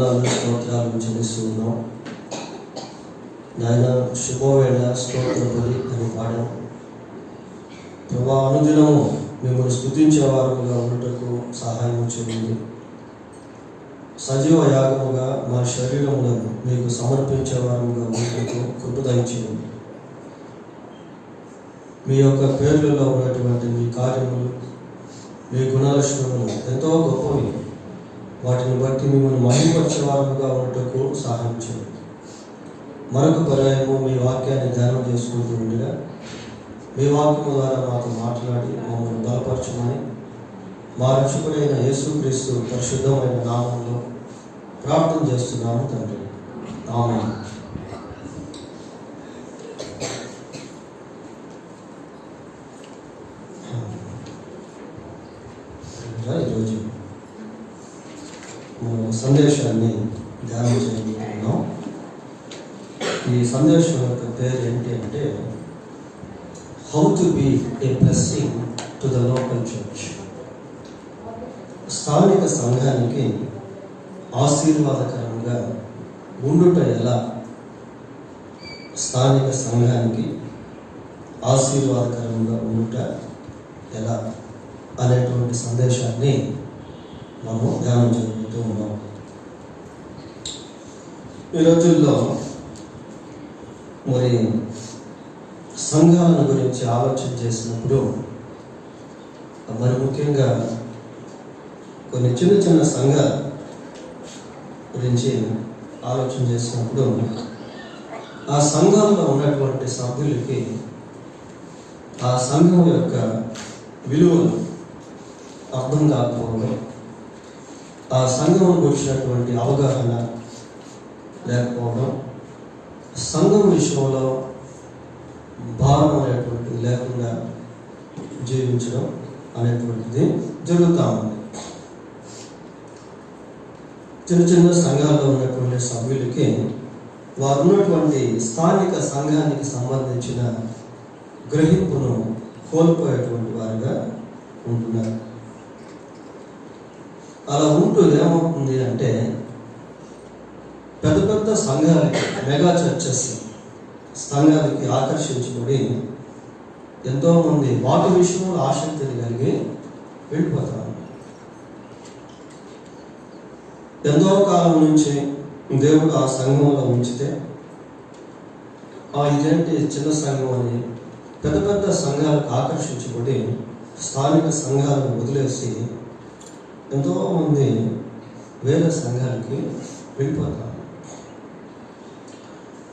వందనాలు స్తోత్రాలు చెల్లిస్తున్నాం. నాయన శుభవేళ స్తోత్ర బలి అని పాడాం. ప్రభా, అనుదినము మిమ్మల్ని స్తుతించేవారుగా ఉండటకు సహాయం చేయండి. సజీవ యాగముగా మా శరీరములను మీకు సమర్పించేవారుగా ఉండటకు కృప దయచేయండి. మీ యొక్క పేర్లలో ఉన్నటువంటి మీ కార్యములు, మీ గుణలక్షణములు ఎంతో గొప్పవి. వాటిని బట్టి మిమ్మల్ని మహిమపరిచేవారుగా ఉండటకు సహాయం చేయండి. మరొక పర్యాయము మీ వాక్యాన్ని ధ్యానం చేసుకుంటూ ఉండగా మీ వాక్యము ద్వారా మాతో మాట్లాడి మమ్మల్ని బలపరచమని మా రక్షకుడైన యేసుక్రీస్తు పరిశుద్ధమైన నామంలో ప్రార్థన చేస్తున్నాము తండ్రి. ఆమేన్. ఈరోజు సందేశాన్ని ధ్యానం చేయబోతున్నాం. ఈ సందేశం యొక్క పేరు ఏంటి అంటే how to be a blessing to the local church. స్థానిక సంఘానికి ఆశీర్వాదకరంగా ఉండుట ఎలా, స్థానిక సంఘానికి ఆశీర్వాదకరంగా ఉండుట ఎలా అనేటువంటి సందేశాన్ని మనం ధ్యానం చేయబోతూ ఉన్నాం. ఈ రోజుల్లో మరి సంఘాలను గురించి ఆలోచన చేసినప్పుడు మరి ముఖ్యంగా కొన్ని చిన్న చిన్న సంఘాల గురించి ఆలోచన చేసినప్పుడు ఆ సంఘంలో ఉన్నటువంటి సభ్యులకి ఆ సంఘం యొక్క విలువలు అర్థం కాకపోవడం, ఆ సంఘం గురించినటువంటి అవగాహన లేకపోవడం, సంఘం విషయంలో భారం అనేటువంటిది లేకుండా జీవించడం అనేటువంటిది జరుగుతూ ఉంది. చిన్న చిన్న సంఘాల్లో ఉన్నటువంటి సభ్యులకి వారు ఉన్నటువంటి స్థానిక సంఘానికి సంబంధించిన గ్రహింపును కోల్పోయేటువంటి వారుగా ఉంటున్నారు. అలా ఉంటూ ఏమవుతుంది అంటే పెద్ద పెద్ద సంఘాలకి, మెగా చర్చెస్ సంఘాలకి ఆకర్షించబడి ఎంతోమంది వాటి విషయంలో ఆసక్తిని కలిగి వెళ్ళిపోతారు. ఎంతో కాలం నుంచి దేవుడు ఆ సంఘంలో ఉంచితే ఇదేంటి చిన్న సంఘం అని పెద్ద పెద్ద సంఘాలకు ఆకర్షించబడి స్థానిక సంఘాలను వదిలేసి ఎంతోమంది వేరే సంఘాలకి వెళ్ళిపోతారు.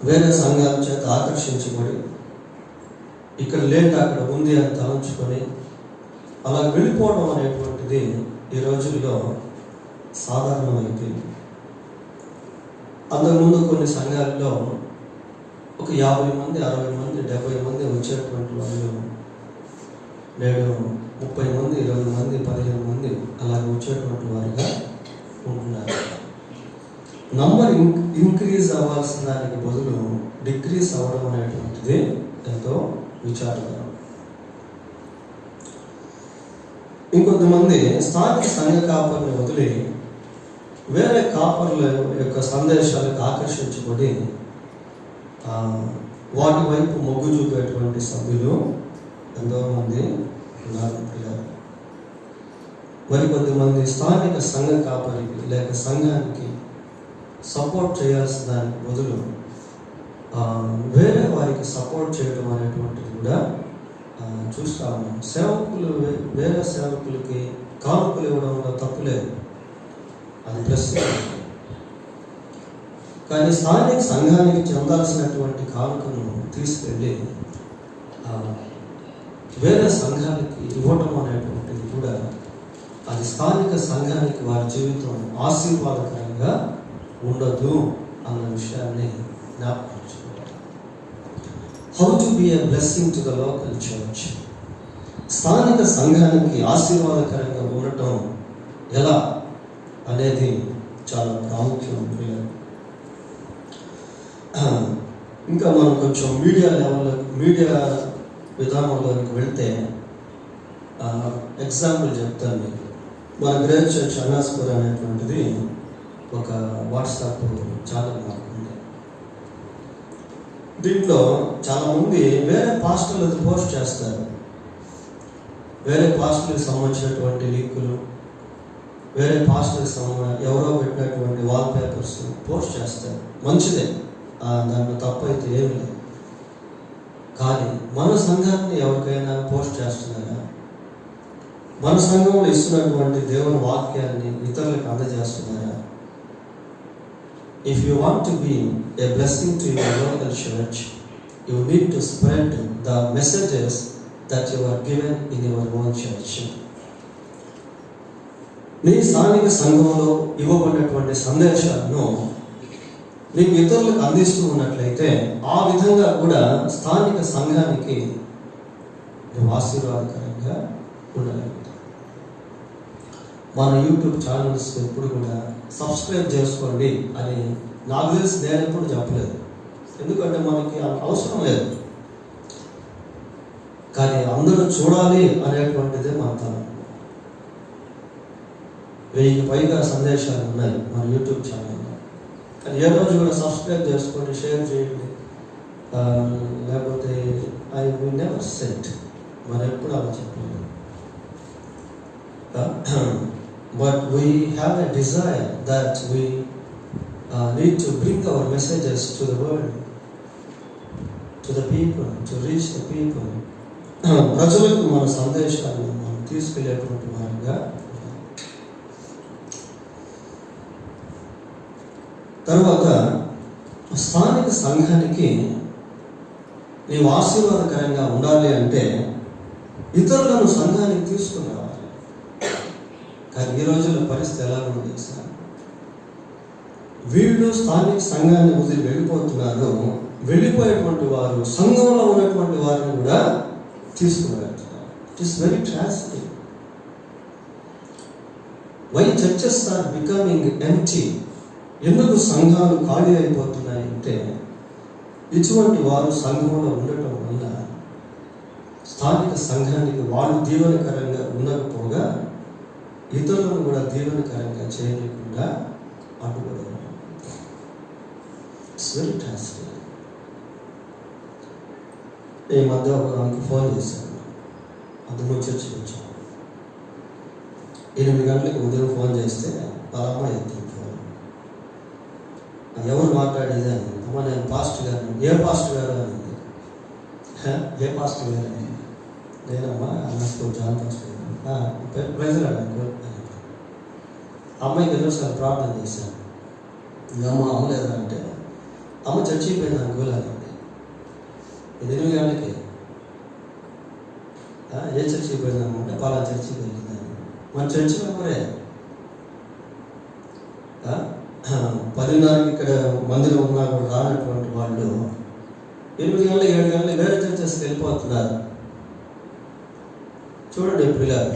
వేరే సంఘాల చేత ఆకర్షించబడి ఇక్కడ లేక అక్కడ ఉంది అని తలంచుకొని అలా వెళ్ళిపోవడం అనేటువంటిది ఈ రోజుల్లో సాధారణమైపోయింది. అంతకుముందు కొన్ని సంఘాల్లో ఒక 50 మంది, 60 మంది, 70 మంది వచ్చేటువంటి వాళ్ళు నేడు 30 మంది, 20 మంది, 15 మంది అలాగే వచ్చేటువంటి వారుగా ఉంటున్నారు. నంబర్ ఇంక్రీజ్ అవ్వాల్సిన దానికి బదులు డిక్రీజ్ అవ్వడం అనేటువంటిది ఎంతో విచారకరం. ఇంకొంతమంది స్థానిక సంఘ కాపర్ని వదిలి వేరే కాపర్ల యొక్క సందేశాలకు ఆకర్షించబడి వాటి వైపు మొగ్గు చూపేటువంటి సభ్యులు ఎంతోమంది ఉన్నారు. మరికొద్దిమంది స్థానిక సంఘ కాపరికి లేక సంఘానికి సపోర్ట్ చేయాల్సిన దానికి బదులు వేరే వారికి సపోర్ట్ చేయడం అనేటువంటిది కూడా చూస్తూ ఉన్నాం. సేవకులు వేరే సేవకులకి కానుకలు ఇవ్వడంలో తప్పులేదు, అది ప్లస్. కానీ స్థానిక సంఘానికి చెందాల్సినటువంటి కానుకను తీసుకెళ్ళి వేరే సంఘానికి ఇవ్వటం అనేటువంటిది కూడా అది స్థానిక సంఘానికి వారి జీవితం ఆశీర్వాదకరంగా ఉండదు అన్న విషయాన్ని జ్ఞాపకం. How to be A blessing to the local church. స్థానిక సంఘానికి ఆశీర్వాదకరంగా ఉండటం ఎలా అనేది చాలా ప్రాముఖ్యం. ఇంకా మనం కొంచెం మీడియా విధానంలోకి వెళ్తే ఎగ్జాంపుల్ చెప్తాను మీకు. మన గ్రేట్ చర్చ్ అనాస్పూర్ అనేటువంటిది ఒక వాట్సాప్ ఛానల్ నాకు ఉంది. దీంట్లో చాలామంది వేరే పాస్టర్లు పోస్ట్ చేస్తారు. వేరే పాస్టర్కి సంబంధించినటువంటి లింకులు, వేరే పాస్టర్కి ఎవరో పెట్టినటువంటి వాల్ పేపర్స్ పోస్ట్ చేస్తారు. మంచిదే, దాంట్లో తప్పు అయితే ఏమి లేదు. కానీ మన సంఘాన్ని ఎవరికైనా పోస్ట్ చేస్తున్నారా? మన సంఘంలో ఇస్తున్నటువంటి దేవుని వాక్యాన్ని ఇతరులకు అందజేస్తున్నారా? If you want to be a blessing to your local church, you need to spread the messages that you are given in your own church. నీ స్థానిక సంఘంలో ఇవ్వబడినటువంటి సందేశాలను నీకు ఇతరులకు అందిస్తూ ఉన్నట్లయితే ఆ విధంగా కూడా స్థానిక సంఘానికి నువ్వు ఆశీర్వాదకరంగా ఉండగలుగుతావు. మన యూట్యూబ్ ఛానల్స్ ఎప్పుడు కూడా సబ్స్క్రైబ్ చేసుకోండి అని నాకు తెలిసి నేను ఎప్పుడు చెప్పలేదు. ఎందుకంటే మనకి అవసరం లేదు. కానీ అందరూ చూడాలి అనేటువంటిదే మన తలం. 1000కి పైగా సందేశాలు ఉన్నాయి మన యూట్యూబ్ ఛానల్లో. కానీ ఏ రోజు కూడా సబ్స్క్రైబ్ చేసుకోండి, షేర్ చేయండి, లేకపోతే ఐ విల్ నెవర్ సెట్, మరి ఎప్పుడు అలా చెప్పలేదు. But we have a desire that we need to bring our messages to the world, to the people, to reach the people. ప్రజలకు మన సందేశాలను మనం తీసుకెళ్ళేటువంటి వారిగా. తర్వాత స్థానిక సంఘానికి నీవు ఆశీర్వాదకరంగా ఉండాలి అంటే ఇతరులను సంఘానికి తీసుకుని రావాలి. కానీ ఈ రోజుల్లో పరిస్థితి ఎలా ఉంది సార్? వీళ్ళు స్థానిక సంఘాన్ని వదిలి వెళ్ళిపోతున్నారు. వెళ్ళిపోయేటువంటి వారు సంఘంలో ఉన్నటువంటి వారిని కూడా తీసుకుని వెళ్తున్నారు. It is very tragedy. Why churches are becoming empty? ఎందుకు సంఘాలు ఖాళీ అయిపోతున్నాయి అంటే ఇటువంటి వారు సంఘంలో ఉండటం వల్ల స్థానిక సంఘానికి వాళ్ళు దీవెనకరంగా ఉండకపోగా ఇతరులను కూడా దీవెనకరంగా చేయలేకుండా అడ్డుపడరు. It's very tragedy. ఈ మధ్య ఒక ఫోన్ చేశాను, అందులో చర్చకి వచ్చాను. 8 గంటలకు ఉదయం ఫోన్ చేస్తే పలామా ఎత్తింది ఫోన్. ఎవరు మాట్లాడేది అని. అమ్మ నేను పాస్టర్ గారు. ఏ పాస్టర్ గారు అనింది. ఏ పాస్టర్ గారు అని. నేనమ్మా అన్నప్పుడు జాన్ పాస్టర్ ప్రజలాడు. అమ్మాయికి ఎన్నోసార్లు ప్రార్థన చేశాను. అమ్మ అమ్మలేదా అంటే అమ్మ చర్చికి పోయింది అనుకోలేదండి. 8 గంటలకి ఏ చర్చికి పోయిందనుకుంటే పలా చర్చికి వెళ్ళిందని. మన చర్చి మెంబరే 10:30కి ఇక్కడ మందిరం ఉన్నా కూడా రానటువంటి వాళ్ళు 8 గంటలు 7 గంటలు వేరే చర్చెస్కి వెళ్ళిపోతున్నారు. చూడండి పిల్లలు,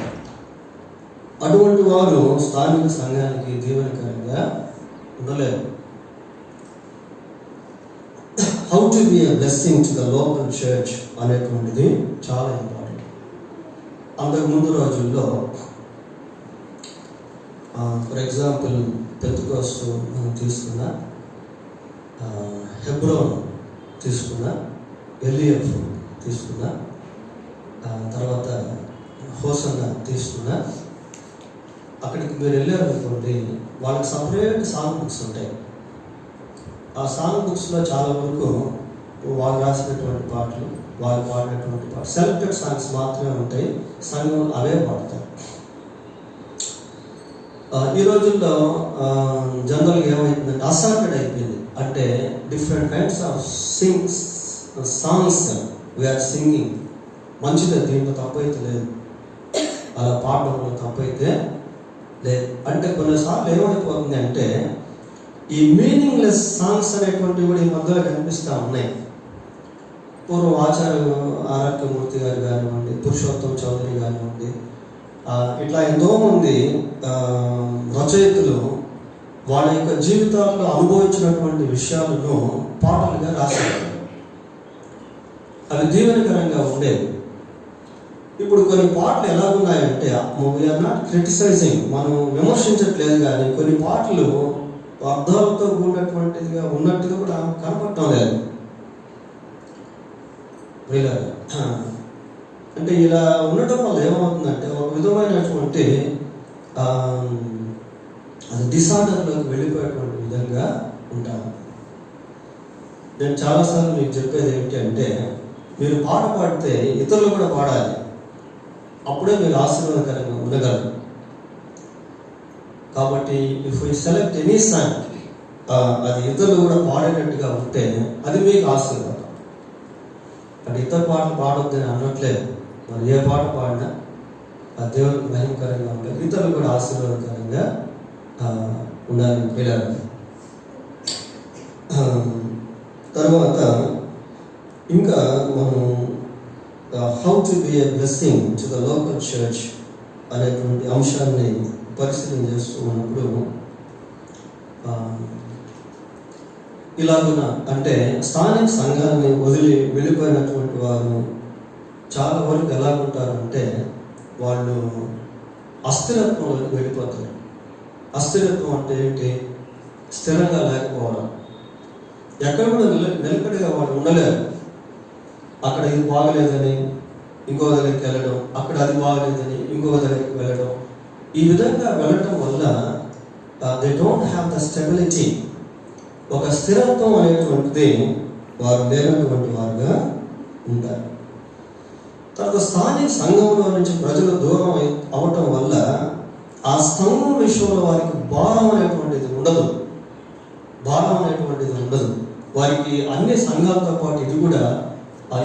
అటువంటి వారు స్థానిక సంఘానికి దీవెనకరంగా ఉండలేరు. How to be a blessing to the local church అనేటువంటిది చాలా ఇంపార్టెంట్. అంతకుముందు రోజుల్లో ఫర్ ఎగ్జాంపుల్ పెంతెకోస్తు మనం తీసుకున్న, హెబ్రోన్ తీసుకున్న, ఎల్ఈఎఫ్ తీసుకున్న, తర్వాత హోసన్నా తీసుకున్న, అక్కడికి మీరు వెళ్ళారనుకోండి, వాళ్ళకి సపరేట్ సాంగ్ బుక్స్ ఉంటాయి. ఆ సాంగ్ బుక్స్లో చాలా వరకు వాళ్ళు రాసినటువంటి పాటలు, వాళ్ళు పాడినటువంటి పాటలు, సెలెక్టెడ్ సాంగ్స్ మాత్రమే ఉంటాయి. సంఘం అవే పాడతారు. ఈ రోజుల్లో జనరల్గా ఏమైందంటే అసార్టెడ్ అయిపోయింది. అంటే different kinds of songs we are singing. మంచిదే, దీంట్లో తప్పైతే లేదు, అలా పాడడంలో తప్పైతే లేదు. అంటే కొన్నిసార్లు ఏమైపోతుంది అంటే ఈ మీనింగ్లెస్ సాంగ్స్ అనేటువంటివి కూడా ఈ మధ్యలో కనిపిస్తూ ఉన్నాయి. పూర్వం ఆర్ఆర్కేమూర్తి గారు కానివ్వండి, పురుషోత్తం చౌదరి కానివ్వండి, ఇట్లా ఎంతోమంది రచయితలు వాళ్ళ యొక్క జీవితాల్లో అనుభవించినటువంటి విషయాలను పాటలుగా రాశారు. అవి దీవెనకరంగా ఉండేవి. ఇప్పుడు కొన్ని పాటలు ఎలా ఉన్నాయంటే, వీఆర్ నాట్ క్రిటిసైజింగ్, మనం విమర్శించట్లేదు, కానీ కొన్ని పాటలు అర్థాలతో కూడినటువంటిదిగా ఉన్నట్టుగా కూడా కనపడటం లేదు. అంటే ఇలా ఉండటం వల్ల ఏమవుతుందంటే ఒక విధమైనటువంటి అది డిసార్డర్లోకి వెళ్ళిపోయేటువంటి విధంగా ఉంటాము. నేను చాలాసార్లు మీకు చెప్పేది ఏంటి అంటే, మీరు పాట పాడితే ఇతరులు కూడా పాడాలి, అప్పుడే మీరు ఆశీర్వాదకరంగా ఉండగలరు. కాబట్టి if you select any song, అది ఇతరులు కూడా పాడేటట్టుగా ఉంటే అది మీకు ఆశీర్వాదం. అంటే ఇతర పాటలు పాడొద్దని అనట్లేదు, మరి ఏ పాట పాడినా ఆ దేవునికి భయంకరంగా ఉండాలి, ఇతరులు కూడా ఆశీర్వాదకరంగా ఉండాలని పిల్లలు. తర్వాత ఇంకా మనం how to be a blessing to the local church అనేటువంటి అంశాన్ని పరిశీలన చేస్తూ ఉన్నప్పుడు ఇలాగున అంటే స్థానిక సంఘాన్ని వదిలి వెళ్ళిపోయినటువంటి వారు చాలా వరకు ఎలాగుంటారంటే వాళ్ళు అస్థిరత్వంలోకి వెళ్ళిపోతారు. అస్థిరత్వం అంటే ఏంటి? స్థిరంగా లేకపోవడం. ఎక్కడ కూడా నిలకడగా వాళ్ళు ఉండలేరు. అక్కడ ఇది బాగలేదని ఇంకో దగ్గరికి వెళ్ళడం, అక్కడ అది బాగలేదని ఇంకొక దగ్గరికి వెళ్ళడం, ఈ విధంగా వెళ్ళటం వల్ల they don't have the stability, ఒక స్థిరత్వం అనేటువంటిది వారు లేనటువంటి వారుగా ఉంటారు. తర్వాత స్థానిక సంఘంలో నుంచి ప్రజలు దూరం అవటం వల్ల ఆ సంఘం విషయంలో వారికి భారం అనేటువంటిది ఉండదు. వారికి అన్ని సంఘాలతో పాటు ఇది కూడా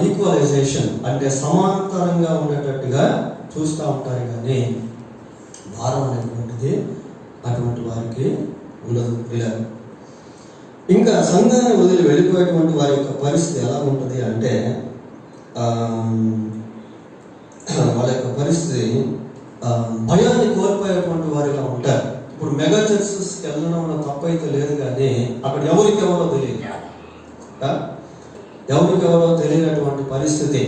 ఈక్వలైజేషన్ అంటే సమాంతరంగా ఉండేటట్టుగా చూస్తూ ఉంటారు, కానీ భారం అనేటువంటిది అటువంటి వారికి ఉండదు. ఇలా ఇంకా సంఘాన్ని వదిలి వెళ్ళిపోయేటువంటి వారి యొక్క పరిస్థితి ఎలా ఉంటుంది అంటే వాళ్ళ యొక్క పరిస్థితి భయాన్ని కోల్పోయేటువంటి వారిగా ఉంటారు. ఇప్పుడు మెగా చర్చెస్కి వెళ్ళడంలో తప్పైతే లేదు, కానీ అక్కడ ఎవరికెవరో తెలియనటువంటి పరిస్థితి.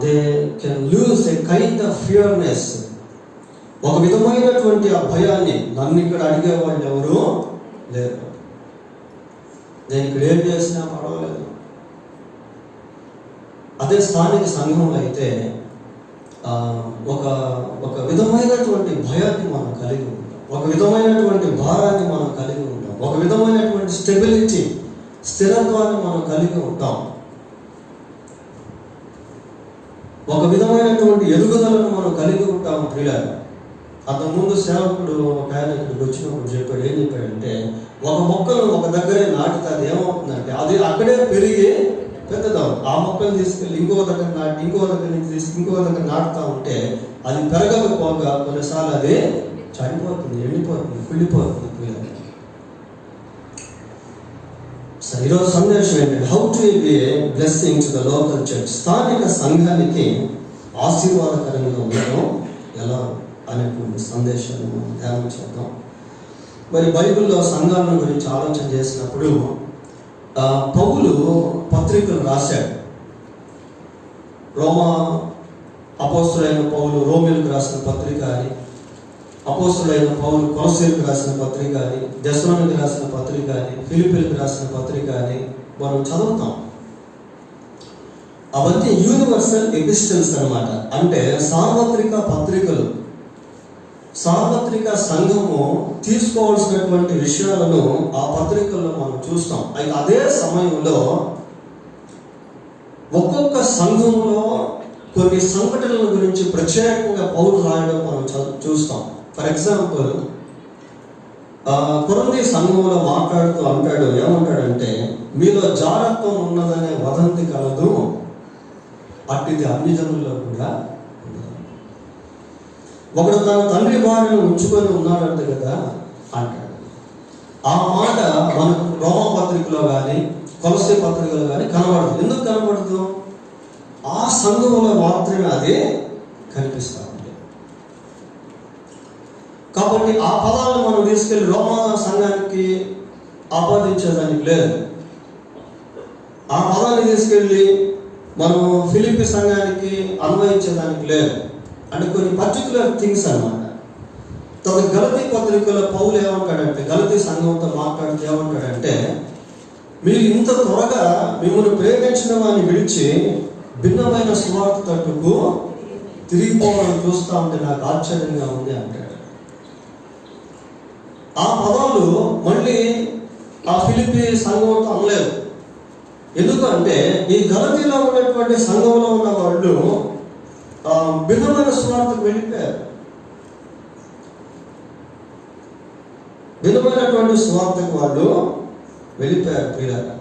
They can lose a kind of fearness, ఒక విధమైనటువంటి ఆ భయాన్ని. నన్ను ఇక్కడ అడిగేవాళ్ళు ఎవరు లేరు, నేను ఇక్కడ ఏం చేసినా పర్వాలేదు. అదే స్థానిక సంఘంలో అయితే ఒక విధమైనటువంటి భయాన్ని మనం కలిగి ఉంటాం, ఒక విధమైనటువంటి భారాన్ని మనం కలిగి ఉంటాం, ఒక విధమైనటువంటి స్టెబిలిటీ, స్థిరత్వాన్ని మనం కలిగి ఉంటాం, ఒక విధమైనటువంటి ఎదుగుదలను మనం కలిగి ఉంటాం. ప్రియులారా, అంతకుముందు సేవకుడు ఒక ఆయన ఇక్కడికి వచ్చినప్పుడు చెప్పాడు, ఏం చెప్పాడంటే, ఒక మొక్కను ఒక దగ్గరే నాటితే అది ఏమవుతుందంటే అది అక్కడే పెరిగి పెద్దదవుతుంది. ఆ మొక్కలు తీసుకెళ్ళి ఇంకో దగ్గర నాటి, ఇంకో దగ్గర నుంచి తీసుకు ఇంకో దగ్గర నాటుతూ ఉంటే అది పెరగకపోగా కొన్నిసార్లు అది చనిపోతుంది, ఎండిపోతుంది, కుళ్ళిపోతుంది. సరే, ఈరోజు సందేశం ఏంటంటే how to be A blessing to the local church, స్థానిక సంఘానికి ఆశీర్వాదకరంగా ఉండడం ఎలా అనేటువంటి సందేశాన్ని మనం ధ్యానం చేద్దాం. మరి బైబిల్లో సంఘాల గురించి ఆలోచన చేసినప్పుడు పౌలు పత్రికలు రాశాడు. రోమా అపోస్తులైన పౌలు రోమిలకు రాసిన పత్రిక అని, అపోస్తులైన పౌలు కొలసీలకు రాసిన పత్రిక అని, దెస్సలోనికి రాసిన పత్రిక అని, ఫిలిప్పీలకు రాసిన పత్రిక అని మనం చదువుతాం. అవన్నీ యూనివర్సల్ ఎపిస్టల్స్ అన్నమాట. అంటే సార్వత్రిక పత్రికలు. సార్వత్రిక సంఘము తీసుకోవాల్సినటువంటి విషయాలను ఆ పత్రికల్లో మనం చూస్తాం. అయితే అదే సమయంలో ఒక్కొక్క సంఘంలో కొన్ని సంఘటనల గురించి ప్రత్యేకంగా పౌలు రాయడం మనం చూస్తాం. ఫర్ ఎగ్జాంపుల్, కొరింథీ సంఘంలో మాట్లాడుతూ అంటాడు, ఏమంటాడంటే, మీలో జారత్వం ఉన్నదనే వదంతి కలదు, అట్టిది అన్ని జనుల్లో కూడా. ఒకడు తన తండ్రి భార్యను ఉంచుకొని ఉన్నాడంటే కదా అంటాడు. ఆ మాట మనకు రోమా పత్రికలో కానీ కొలసీ పత్రికలో కానీ కనబడదు. ఎందుకు కనబడదు? ఆ సంఘంలో మాత్రమే అదే కనిపిస్తూ ఉంది. కాబట్టి ఆ పదాలను మనం తీసుకెళ్ళి రోమా సంఘానికి ఆపాదించేదానికి లేదు. ఆ పదాన్ని తీసుకెళ్ళి మనం ఫిలిప్పీ సంఘానికి అన్వయించేదానికి లేదు. అంటే కొన్ని పర్టికులర్ థింగ్స్ అన్నమాట. తన గలతీ పత్రికలో పౌలు ఏమంటాడంటే, గలతీ సంఘంతో మాట్లాడుతూ ఏమంటాడంటే, మీరు ఇంత త్వరగా మిమ్మల్ని ప్రేమించిన వారిని విడిచి భిన్నమైన సువార్త తట్టుకు తిరిగిపోవడం చూస్తూ ఉంటే నాకు ఆశ్చర్యంగా ఉంది అంటాడు. ఆ పదాలు మళ్ళీ ఆ ఫిలిప్పీ సంఘంతో అనలేదు. ఎందుకంటే ఈ గలతీలో ఉన్నటువంటి సంఘంలో ఉన్న వాళ్ళు భిన్నమైన సువార్తకు వెళ్ళిపోయారు. భిన్నమైనటువంటి సువార్తకు వాళ్ళు వెళ్ళిపోయారు ప్రియులారా.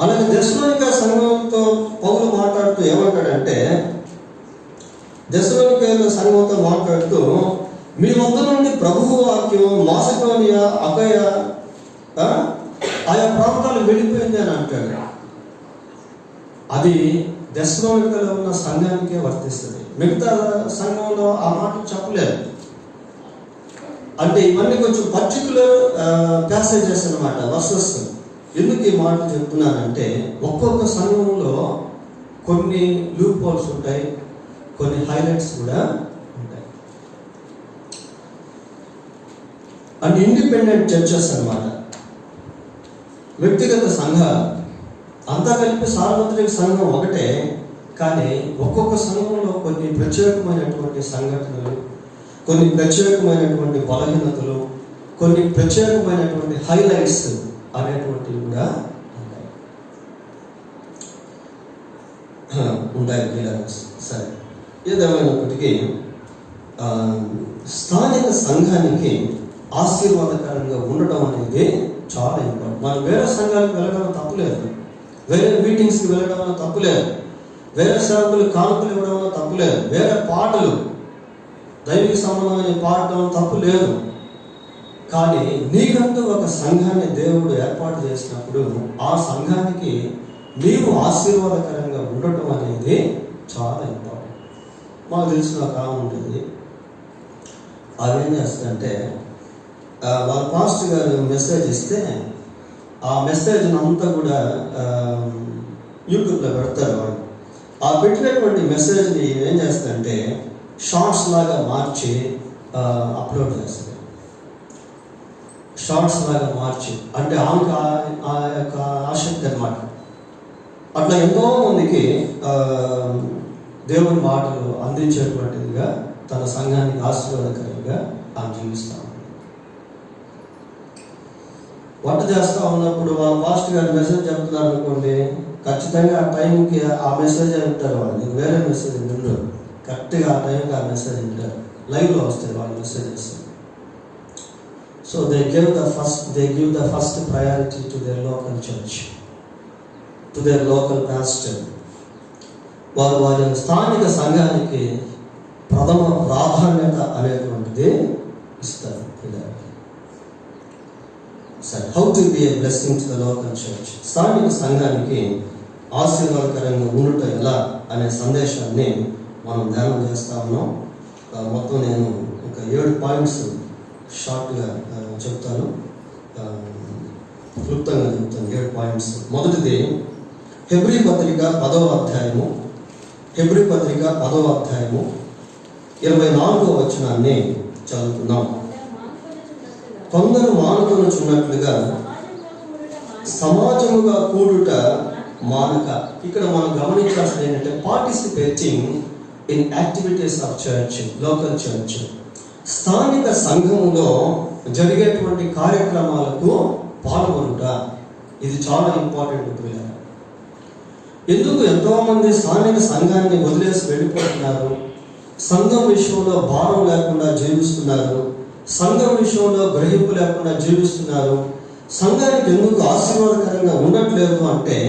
అలాగే దశలోనిక సంఘంతో పౌలు మాట్లాడుతూ ఏమంటాడంటే, దశలోనిక సంఘంతో మాట్లాడుతూ మీ వద్ద నుండి ప్రభువు వాక్యం మాసిడోనియా, అకయ ఆయా ప్రాంతాలు వెళ్ళిపోయింది అని అంటాడు. అది దశలోనికలో ఉన్న సంఘానికే వర్తిస్తుంది. మిగతా సంఘంలో ఆ మాటలు చెప్పలేదు. అంటే ఇవన్నీ కొంచెం పర్టికులర్ ప్యాసేజెస్ అన్నమాట, వర్సెస్. ఎందుకు ఈ మాటలు చెప్తున్నానంటే, ఒక్కొక్క సంఘంలో కొన్ని లూప్ హోల్స్ ఉంటాయి, కొన్ని హైలైట్స్ కూడా ఉంటాయి. అండ్ ఇండిపెండెంట్ చర్చెస్ అన్నమాట, వ్యక్తిగత సంఘాలు అంతా కలిపి సార్వత్రిక సంఘం ఒకటే. కానీ ఒక్కొక్క సంఘంలో కొన్ని ప్రత్యేకమైనటువంటి సంఘటనలు, కొన్ని ప్రత్యేకమైనటువంటి బలహీనతలు, కొన్ని ప్రత్యేకమైనటువంటి హైలైట్స్ అనేటువంటివి కూడా ఉంటాయి. సరే, ఏదేమైనప్పటికీ స్థానిక సంఘానికి ఆశీర్వాదకరంగా ఉండడం అనేది చాలా ఇంపార్టెంట్. మనం వేరే సంఘాలకు వెళ్ళడం తప్పులేదు, వేరే మీటింగ్స్కి వెళ్ళడం తప్పులేదు, వేరే సేవకులు కానుకలు ఇవ్వడం తప్పులేదు, వేరే పాటలు దైవిక సంబంధమైన పాడటం తప్పు లేదు. కానీ నీకంటూ ఒక సంఘాన్ని దేవుడు ఏర్పాటు చేసినప్పుడు ఆ సంఘానికి నీవు ఆశీర్వాదకరంగా ఉండటం అనేది చాలా ఇంపార్టెంట్. మాకు తెలిసిన ఒక ఆమె ఉంటుంది. అదేం చేస్తుందంటే, వాళ్ళ పాస్టర్ గారు మెసేజ్ ఇస్తే ఆ మెసేజ్ అంతా కూడా యూట్యూబ్లో పెడతారు వాళ్ళు. ఆ పెట్టినటువంటి మెసేజ్ని ఏం చేస్తారంటే షార్ట్స్ లాగా మార్చి అప్లోడ్ చేస్తారు. షార్ట్స్ లాగా మార్చి, అంటే ఆమెకు ఆ యొక్క ఆసక్తి అన్నమాట. అట్లా ఎంతో మందికి దేవుని మాటలు అందించేటువంటిదిగా తన సంఘానికి ఆశీర్వాదకరంగా ఆమె జీవిస్తాం. వంట చేస్తూ ఉన్నప్పుడు వాళ్ళ పాస్టర్ గారు మెసేజ్ చెప్తున్నారు అనుకోండి, ఖచ్చితంగా ఆ టైంకి ఆ మెసేజ్ చెప్తారు వాళ్ళు. నీకు వేరే మెసేజ్ వినరు, కరెక్ట్గా ఆ టైంకి ఆ మెసేజ్ వింటారు. లైవ్లో వస్తాయి వాళ్ళ messages. So they give the first priority to their local church, to their local pastor. వారు వారి స్థానిక సంఘానికి ప్రథమ ప్రాధాన్యత అనేటువంటిది ఇస్తారు. సరే, how to be A blessing to the local church. స్థానిక సంఘానికి ఆశీర్వాదకరంగా ఉండుట ఎలా అనే సందేశాన్ని మనం ధ్యానం చేస్తా ఉన్నాం. మొత్తం నేను ఒక 7 పాయింట్స్ షార్ట్గా చెప్తాను, క్లుప్తంగా చెప్తాను. 7 పాయింట్స్. మొదటిది హెబ్రీ పత్రిక 10వ అధ్యాయము, హెబ్రీ పత్రిక 10వ అధ్యాయము 24వ వచనాన్ని చదువుతున్నాం. కొందరు మానుకొనుచున్నట్లుగా సమాజముగా కూడుట మానక. ఇక్కడ మనం గమనించాల్సింది ఏంటంటే, participating in activities of church, local church. స్థానిక సంఘములో జరిగేటువంటి కార్యక్రమాలకు పాల్గొనుట, ఇది చాలా ఇంపార్టెంట్. ఎందుకు ఎంతోమంది స్థానిక సంఘాన్ని వదిలేసి వెళ్ళిపోతున్నారు? సంఘం విషయంలో భారం లేకుండా జీవిస్తున్నారు, సంఘం విషయంలో గ్రహింపు లేకుండా జీవిస్తున్నారు. సంఘానికి ఎందుకు ఆశీర్వాదకరంగా ఉండట్లేదు అంటే,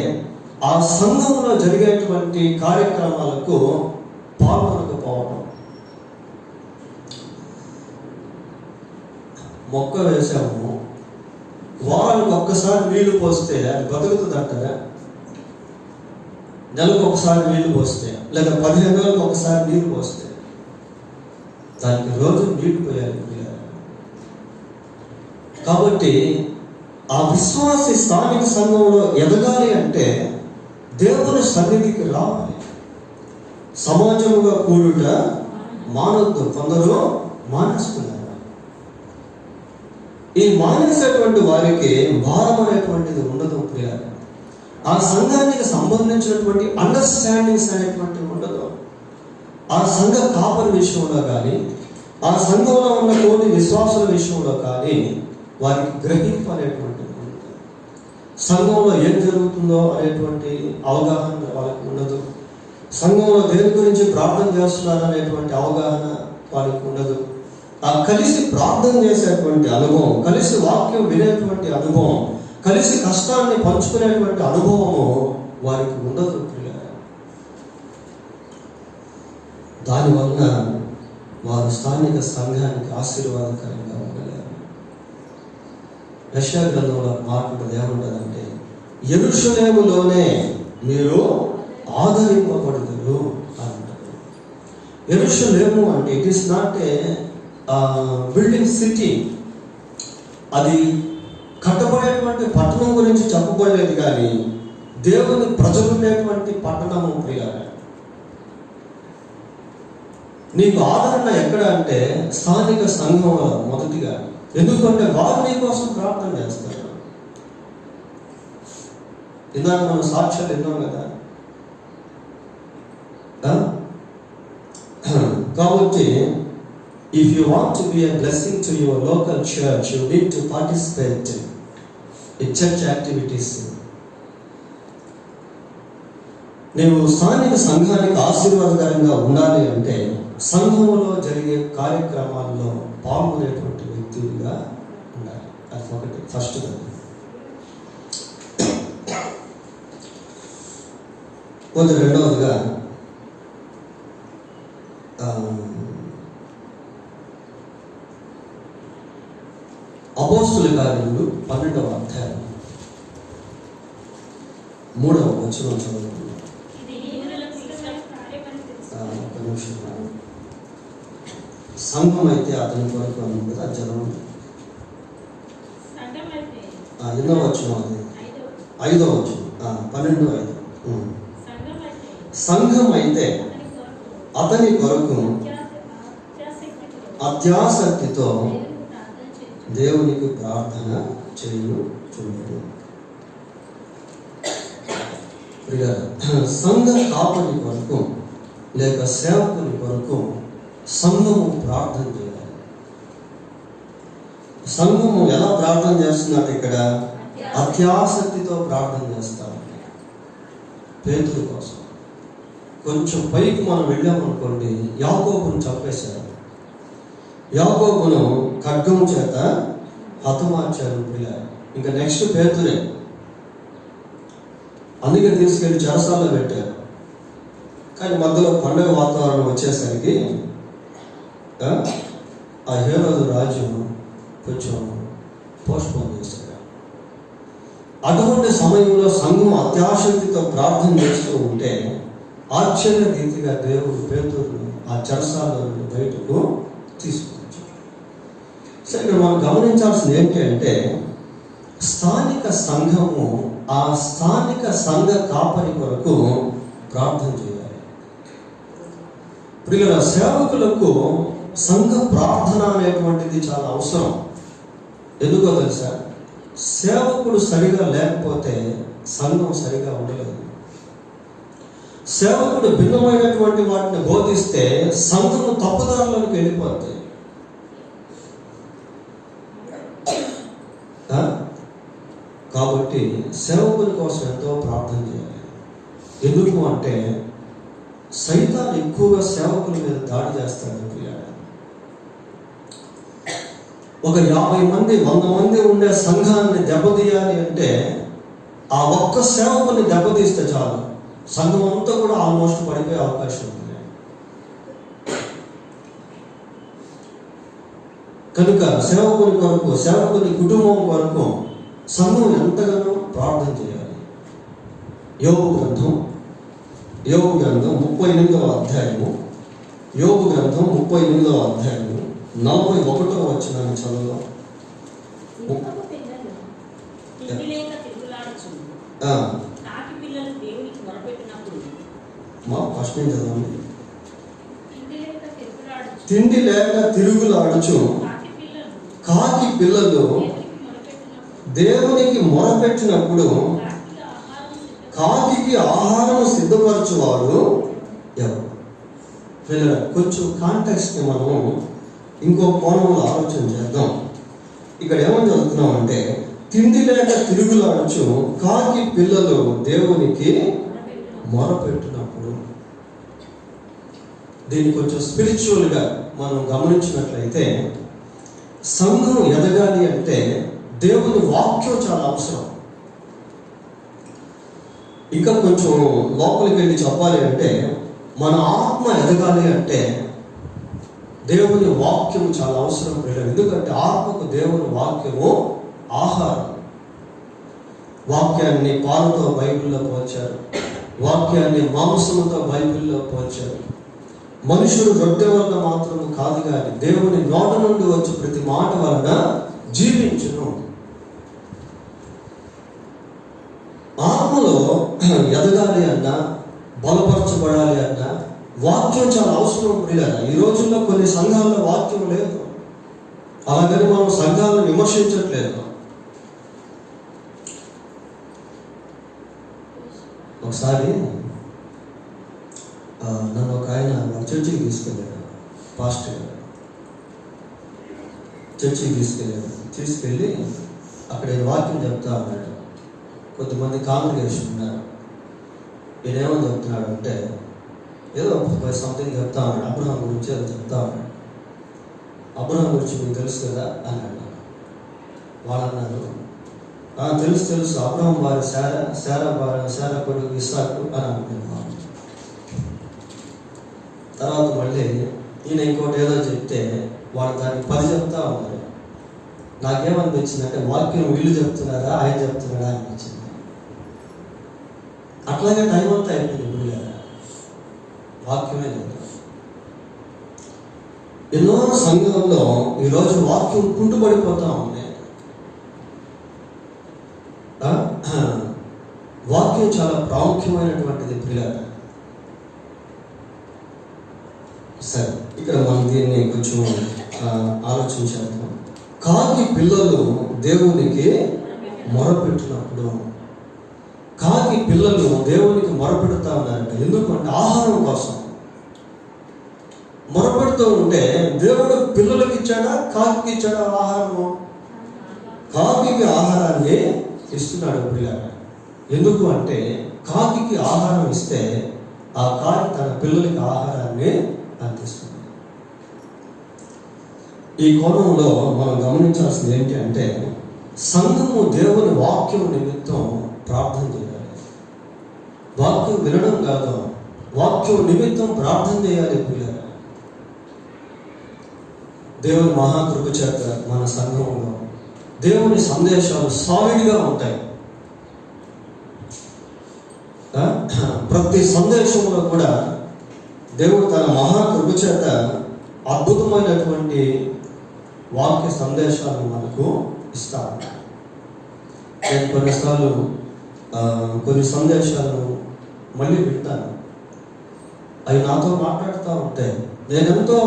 ఆ సంఘంలో జరిగేటువంటి కార్యక్రమాలకు పాల్గొనకపోవడం. మొక్క వేసాము, వారానికి ఒక్కసారి నీళ్లు పోస్తే అది బతుకుతుందంటారా? నెలకు ఒకసారి నీళ్లు పోస్తే, లేదా 15 రోజులకు ఒకసారి నీళ్లు పోస్తే దానికి రోజు నీళ్లు పోయాలి. కాబట్టి ఆ విశ్వాసి స్థానిక సంఘంలో ఎదగాలి అంటే దేవుని సన్నిధికి రావాలి. సమాజముగా కూడుట మానవద్దు. కొందరు మానేస్తున్నారు. ఈ మానేసేటువంటి వారికి భారం అనేటువంటిది ఉండదు ప్రియారు. ఆ సంఘానికి సంబంధించినటువంటి అండర్స్టాండింగ్స్ అనేటువంటివి ఉండదు. ఆ సంఘ కాపరి విషయంలో కానీ, ఆ సంఘంలో ఉన్న తోటి విశ్వాసుల విషయంలో కానీ వారికి గ్రహింపు అనేటువంటిది ఉండదు. సంఘంలో ఏం జరుగుతుందో అనేటువంటి అవగాహన వాళ్ళకి ఉండదు. సంఘంలో దేని గురించి ప్రార్థన చేస్తున్నారు అనేటువంటి అవగాహన వాళ్ళకి ఉండదు. ఆ కలిసి ప్రార్థన చేసేటువంటి అనుభవం, కలిసి వాక్యం వినేటువంటి అనుభవం, కలిసి కష్టాన్ని పంచుకునేటువంటి అనుభవము వారికి ఉండదు. దానివల్ల వారు స్థానిక సంఘానికి ఆశీర్వాదకరంగా ఉండలేరు. యెషయా గ్రంథంలో మాట్లాడేది ఏమంటారంటే, యెరూషలేములోనే మీరు ఆదరింపబడుదురు అంటారు. యెరూషలేము అంటే it is not a building city. అది కట్టబడేటువంటి పట్టణం గురించి చెప్పబడలేదు, కానీ దేవుని ప్రజలు ఉండేటువంటి పట్టణము ప్రియారా. నీకు ఆదరణ ఎక్కడ అంటే స్థానిక సంఘంలో మొదటిగా. ఎందుకంటే వారు నీ కోసం ప్రార్థన చేస్తారు. ఇందాక మనం సాక్ష్యాలు విన్నాం కదా. కాబట్టి if you want to be a blessing to your local church, you need to participate in church activities. నీవు స్థానిక సంఘానికి ఆశీర్వాదకరంగా ఉండాలి అంటే సంఘంలో జరిగే కార్యక్రమాల్లో పాల్గొనేటువంటి వ్యక్తులుగా ఉండాలి. అది ఒకటి ఫస్ట్. కొంచెం రెండవదిగా అపోస్తుల కార్యములు 12వ అధ్యాయం 3వ వచనం చదువుతున్నాం. ఒక నిమిషం. సంఘం అయితే అతని కొరకు అని కదా చదవండి. ఎన్నో వచనం అది? 5వ వచనం. 12:5. సంఘం అయితే అతని కొరకు అత్యాసక్తితో దేవునికి ప్రార్థన చేయుచుండును. సంఘ కాపరి కొరకు లేక సేవకుని కొరకు సంఘము ప్రార్థన చేయాలి. సంఘము ఎలా ప్రార్థన చేస్తున్నారు? ఇక్కడ అత్యాసక్తితో ప్రార్థన చేస్తారు. పేతురు కోసం. కొంచెం పైకి మనం వెళ్ళామనుకోండి, యాకోబును చంపేశారు. యాకోబును ఖడ్గం చేత హతమార్చారు పిల్లలు. ఇంకా నెక్స్ట్ పేతురే. అందుకే తీసుకెళ్ళి చెరసాల్లో పెట్టారు. కానీ మధ్యలో పండుగ వాతావరణం వచ్చేసరికి ఆ హేరోదు రాజు కొంచెం పోస్ట్పోన్ చేశాడు. అటువంటి సమయంలో సంఘం అత్యాసక్తితో ప్రార్థన చేస్తూ ఉంటే ఆశ్చర్య రీతిగా దేవుడు పేతురుని ఆ చెరసాల్లో బయటకు తీసుకొచ్చాడు. సో ఇక్కడ మనం గమనించాల్సింది ఏంటి అంటే, స్థానిక సంఘము ఆ స్థానిక సంఘ కాపరి కొరకు ప్రార్థన చేయాలి. ప్రియుల సేవకులకు సంఘ ప్రార్థన అనేటువంటిది చాలా అవసరం. ఎందుకో తెలుసా? సేవకుడు సరిగా లేకపోతే సంఘం సరిగా ఉండలేదు. సేవకుడు భిన్నమైనటువంటి వాటిని బోధిస్తే సంఘము తప్పుదారులకు వెళ్ళిపోతాయి. కాబట్టి సేవకుల కోసం ఎంతో ప్రార్థన చేయాలి. ఎందుకు అంటే సైతాను ఎక్కువగా సేవకుల మీద దాడి చేస్తాడు. ఒక 50 మంది 100 మంది ఉండే సంఘాన్ని దెబ్బతీయాలి అంటే ఆ ఒక్క సేవకుని దెబ్బతీస్తే చాలు, సంఘం అంతా కూడా ఆల్మోస్ట్ పడిపోయే అవకాశం ఉంది. కనుక సేవకుని కొరకు, సేవకుని కుటుంబం కొరకు సంఘం ఎంతగానో ప్రార్థన చేయాలి. యోబు గ్రంథం 38వ అధ్యాయము, యోబు గ్రంథం 38వ అధ్యాయము 41వ వచనాన్ని చదువుదాం. మా ఫస్ట్ నుంచి చదవండి. తిండి లేక తిరుగులాడుచు కాకి పిల్లలు దేవునికి మొరపెట్టినప్పుడు కాకి ఆహారం సిద్ధపరచువాడు ఎవరు? కొంచెం కాంటెక్స్ట్ని మనం ఇంకో కోణంలో ఆలోచన చేద్దాం. ఇక్కడ ఏమని చదువుతున్నామంటే, తిండి లేక తిరుగులాడుచు కాకి పిల్లలు దేవునికి మొరపెట్టినప్పుడు. దీన్ని కొంచెం స్పిరిచువల్గా మనం గమనించినట్లయితే, సంఘం ఎదగాలి అంటే దేవుని వాక్యం చాలా అవసరం. ఇంకా కొంచెం లోపలికి వెళ్ళి చెప్పాలి అంటే, మన ఆత్మ ఎదగాలి అంటే దేవుని వాక్యం చాలా అవసరం. ఎందుకంటే ఆత్మకు దేవుని వాక్యము ఆహారం. వాక్యాన్ని పాలతో బైబిల్లో పోల్చారు, వాక్యాన్ని మాంసముతో బైబిల్లో పోల్చారు. మనుషుడు రొట్టె వలన మాత్రము కాదు కానీ దేవుని నోట నుండి వచ్చి ప్రతి మాట వలన జీవించును. ఆత్మలో ఎదగాలి అన్నా, బలపరచబడాలి అన్నా వాక్యం చాలా అవసరం. ప్రియులారా, ఈ రోజుల్లో కొన్ని సంఘాల్లో వాక్యం లేదు. అలాగని మనం సంఘాలను విమర్శించట్లేదు. ఒకసారి నన్ను ఒక ఆయన చర్చికి తీసుకెళ్ళాడు. పాస్టర్ గారు చర్చికి తీసుకెళ్ళి అక్కడ వాక్యం చెప్తా ఉన్నాడు. కొంతమంది కాంగ్రిగేషన్ ఉన్నారు. ఈయనేమని చెప్తున్నాడు అంటే, ఏదో సంథింగ్ చెప్తా ఉన్నాడు. అబ్రహాం గురించి ఏదో చెప్తా ఉన్నాడు. అబ్రహాం గురించి మీకు తెలుసు కదా అని అన్నాడు. వాళ్ళు అన్నారు, తెలుసు అబ్రహాం భార్య శారా కొడుకు ఇస్సాకు అని అనుకున్నాను. తర్వాత మళ్ళీ ఈయన ఇంకోటి ఏదో చెప్తే వాళ్ళు దానికి 10 చెప్తా ఉన్నారు. నాకేమనిపించిందంటే, వాక్యం వీళ్ళు చెప్తున్నారా ఆయన చెప్తున్నాడా అనిపించింది. అట్లాగే టైం అంతా అయిపోయింది. ఇప్పుడు వాక్యమే లేదు. ఎన్నో సంఘంలో ఈరోజు వాక్యం కుంటుపడిపోతా ఉంది. వాక్యం చాలా ప్రాముఖ్యమైనటువంటిది ప్రియులారా. సరే, ఇక్కడ మనం దీన్ని కొంచెం ఆలోచించేద్దాం. కాకి పిల్లలు దేవునికి మొరపెట్టినప్పుడు, కాకి పిల్లలు దేవునికి మొరపెడుతూ ఉన్నారంట. ఎందుకంటే ఆహారం కోసం మొరపెడుతూ ఉంటే, దేవుడు పిల్లలకి ఇచ్చాడా కాకి ఇచ్చాడా ఆహారము? కాకి ఆహారాన్ని ఇస్తున్నాడు ప్రియులారా. ఎందుకు అంటే, కాకి ఆహారం ఇస్తే ఆ కాకి తన పిల్లలకి ఆహారాన్ని అందిస్తుంది. ఈ కోణంలో మనం గమనించాల్సింది ఏంటి అంటే, సంఘము దేవుని వాక్యం నిమిత్తం ప్రార్థన చేయాలి. వాక్యం వినడం కాదు, వాక్యం నిమిత్తం ప్రార్థన చేయాలి పిల్లలు. దేవుని మహాకృప చేత మన సంఘంలో దేవుని సందేశాలు సాలిడ్గా ఉంటాయి. ప్రతి సందేశంలో కూడా దేవుడు తన మహాకృప చేత అద్భుతమైనటువంటి వాక్య సందేశాలను మనకు ఇస్తాడు. నేను కొన్నిసార్లు కొన్ని సందేశాలను మళ్ళీ వింటాను. అవి నాతో మాట్లాడుతూ ఉంటాయి. నేనెంతో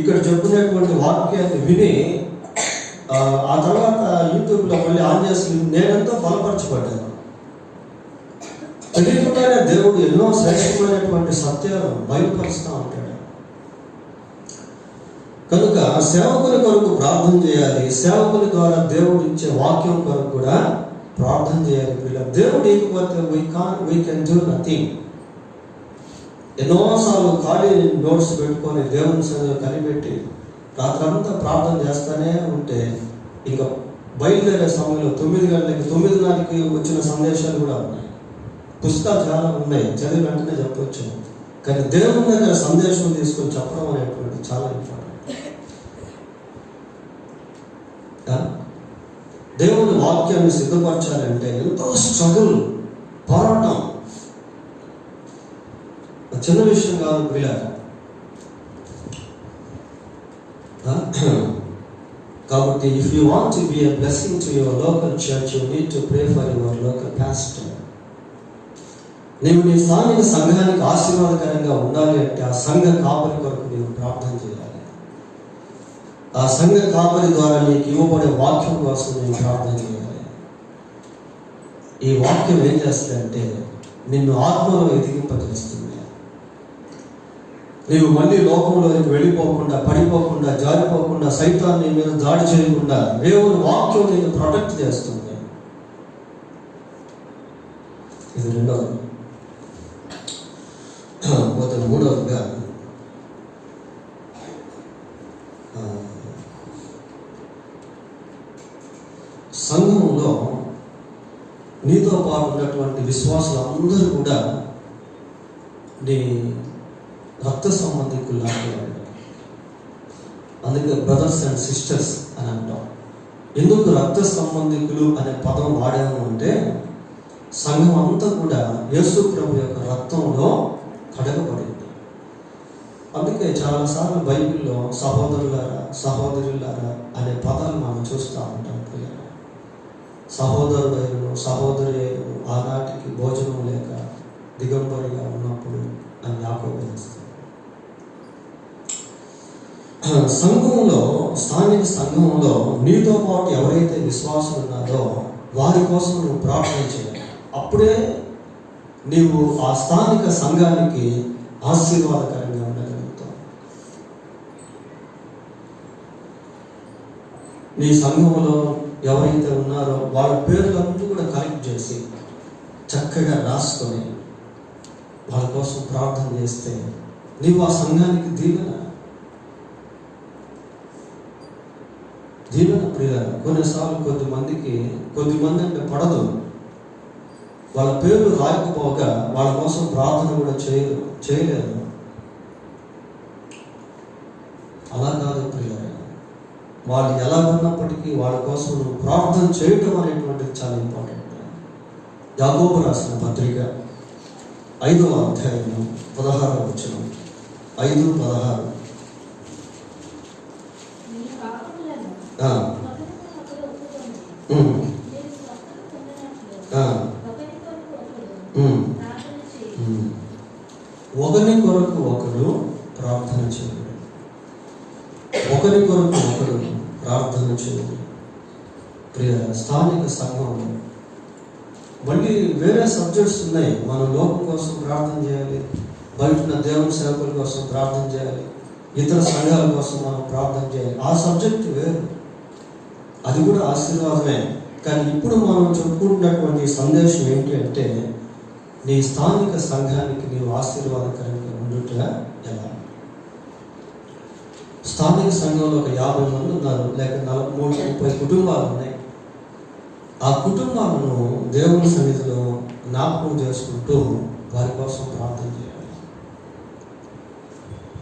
ఇక్కడ చెప్పినటువంటి వాక్యాన్ని విని ఆ తర్వాత యూట్యూబ్లో మళ్ళీ ఆన్ చేసి నేనెంతో బలపరచబడ్డాను. తెలియకుండానే దేవుడు ఎన్నో శ్రేష్టమైనటువంటి సత్యాలు బయలుపరుస్తూ ఉంటాడు. కనుక సేవకుని కొరకు ప్రార్థన చేయాలి. సేవకుని ద్వారా దేవుడు ఇచ్చే వాక్యం కొరకు కూడా ప్రార్థన చేయాలి. పిల్లలు, దేవుడు ఇకపోతే వీ కెన్ డూ నథింగ్. ఎన్నోసార్లు ఖాళీ నోట్స్ పెట్టుకొని దేవుని సన్నిధిలో కనిపెట్టి రాత్రంతా ప్రార్థన చేస్తూనే ఉంటే, ఇంకా బయలుదేరే సమయంలో 9 గంటలకి 9:30కి వచ్చిన సందేశాలు కూడా ఉన్నాయి. పుస్తకాలు చాలా ఉన్నాయి, చదివి వెంటనే చెప్పవచ్చు. కానీ దేవుని దగ్గర సందేశం తీసుకొని చెప్పడం అనేటువంటి చాలా ఇంపార్టెంట్. దేవుని వాక్యాన్ని సిద్ధపరచాలంటే ఎంతో స్ట్రగుల్, పోరాటం. చిన్న విషయం కాదు పిల్లలు. కాబట్టి if you want to be a blessing to your local church, you need to pray for your local pastor. నీవు నీ స్థానిక సంఘానికి ఆశీర్వాదకరంగా ఉండాలి అంటే ఆ సంఘ కాపరి కొరకు నీవు ప్రార్థన చేయాలి. ఆ సంఘ కాపరి ద్వారా నీకు ఇవ్వబడే వాక్యం కోసం నేను ప్రార్థన చేయాలి. ఈ వాక్యం ఏం చేస్తుందంటే నిన్ను ఆత్మలో ఎదిగింపజేస్తుంది. నీవు మళ్ళీ లోకంలోకి వెళ్ళిపోకుండా, పడిపోకుండా, జారిపోకుండా, సైతాన్ని నీ మీద దాడి చేయకుండా దేవుని వాక్యం నేను ప్రొటెక్ట్ చేస్తుంది. ఇది రెండవది. పోతే మూడవదిగా సంఘంలో నీతో పాటు ఉన్నటువంటి విశ్వాసులు అందరూ కూడా నీ రక్త సంబంధికులు లాంటి వాళ్ళు. అందుకే బ్రదర్స్ అండ్ సిస్టర్స్ అని అంటాం. ఎందుకు రక్త సంబంధికులు అనే పదం వాడాము అంటే సంఘం అంతా కూడా యేసు ప్రభు యొక్క రక్తంలో కడగబడింది. అందుకే చాలాసార్లు బైబిల్లో సహోదరులారా, సహోదరులారా అనే పదాలు మనం చూస్తూ ఉంటాం. సహోదరుడైన సహోదరి అయిన ఆనాటికి భోజనం లేక దిగంబరిగా ఉన్నప్పుడు అని యాకోబు చేస్తాడు. సంఘంలో, స్థానిక సంఘంలో నీతో పాటు ఎవరైతే విశ్వాసులు ఉన్నారో వారి కోసం నువ్వు ప్రార్థన చేయాలి. అప్పుడే నీవు ఆ స్థానిక సంఘానికి ఆశీర్వాదకరంగా ఉండగలుగుతావు. నీ సంఘంలో ఎవరైతే ఉన్నారో వాళ్ళ పేర్లన్నీ కూడా కలెక్ట్ చేసి చక్కగా రాసుకొని వాళ్ళ కోసం ప్రార్థన చేస్తే నీవు ఆ సంఘానికి దీవెన ప్రియ. కొన్నిసార్లు కొద్దిమంది అంటే పడదు, వాళ్ళ పేర్లు రాయకపోగా వాళ్ళ కోసం ప్రార్థన కూడా చేయలేదు. అలా కాదు ప్రియ, వాళ్ళు ఎలా ఉన్నప్పటికీ వాళ్ళ కోసం నువ్వు ప్రార్థన చేయటం అనేటువంటిది చాలా ఇంపార్టెంట్. యాకోబు రాసిన పత్రిక 5వ అధ్యాయం 16వ వచనం. 5:16. ఒకరి కొరకు ఒకరు ప్రార్థన చేయండి. ఒకరి కొరకు ఒకరు ప్రార్థన చేయండి. ప్రియ స్థానిక సంఘం మళ్ళీ వేరే సబ్జెక్ట్స్ ఉన్నాయి. మనం లోకం కోసం ప్రార్థన చేయాలి, బయట ఉన్న దేవుని సేవకుల కోసం ప్రార్థన చేయాలి, ఇతర సంఘాల కోసం మనం ప్రార్థన చేయాలి. ఆ సబ్జెక్ట్ వేరు, అది కూడా ఆశీర్వాదమే. కానీ ఇప్పుడు మనం చెప్పుకుంటున్నటువంటి సందేశం ఏంటి అంటే నీ స్థానిక సంఘానికి నీవు ఆశీర్వాదకరంగా ఉండుట ఎలా. స్థానిక సంఘంలో ఒక 50 మంది ఉన్నారు, లేక 30 కుటుంబాలు ఉన్నాయి. ఆ కుటుంబాలను దేవుని సన్నిధిలో జ్ఞాపకం చేసుకుంటూ వారి కోసం ప్రార్థన చేయాలి.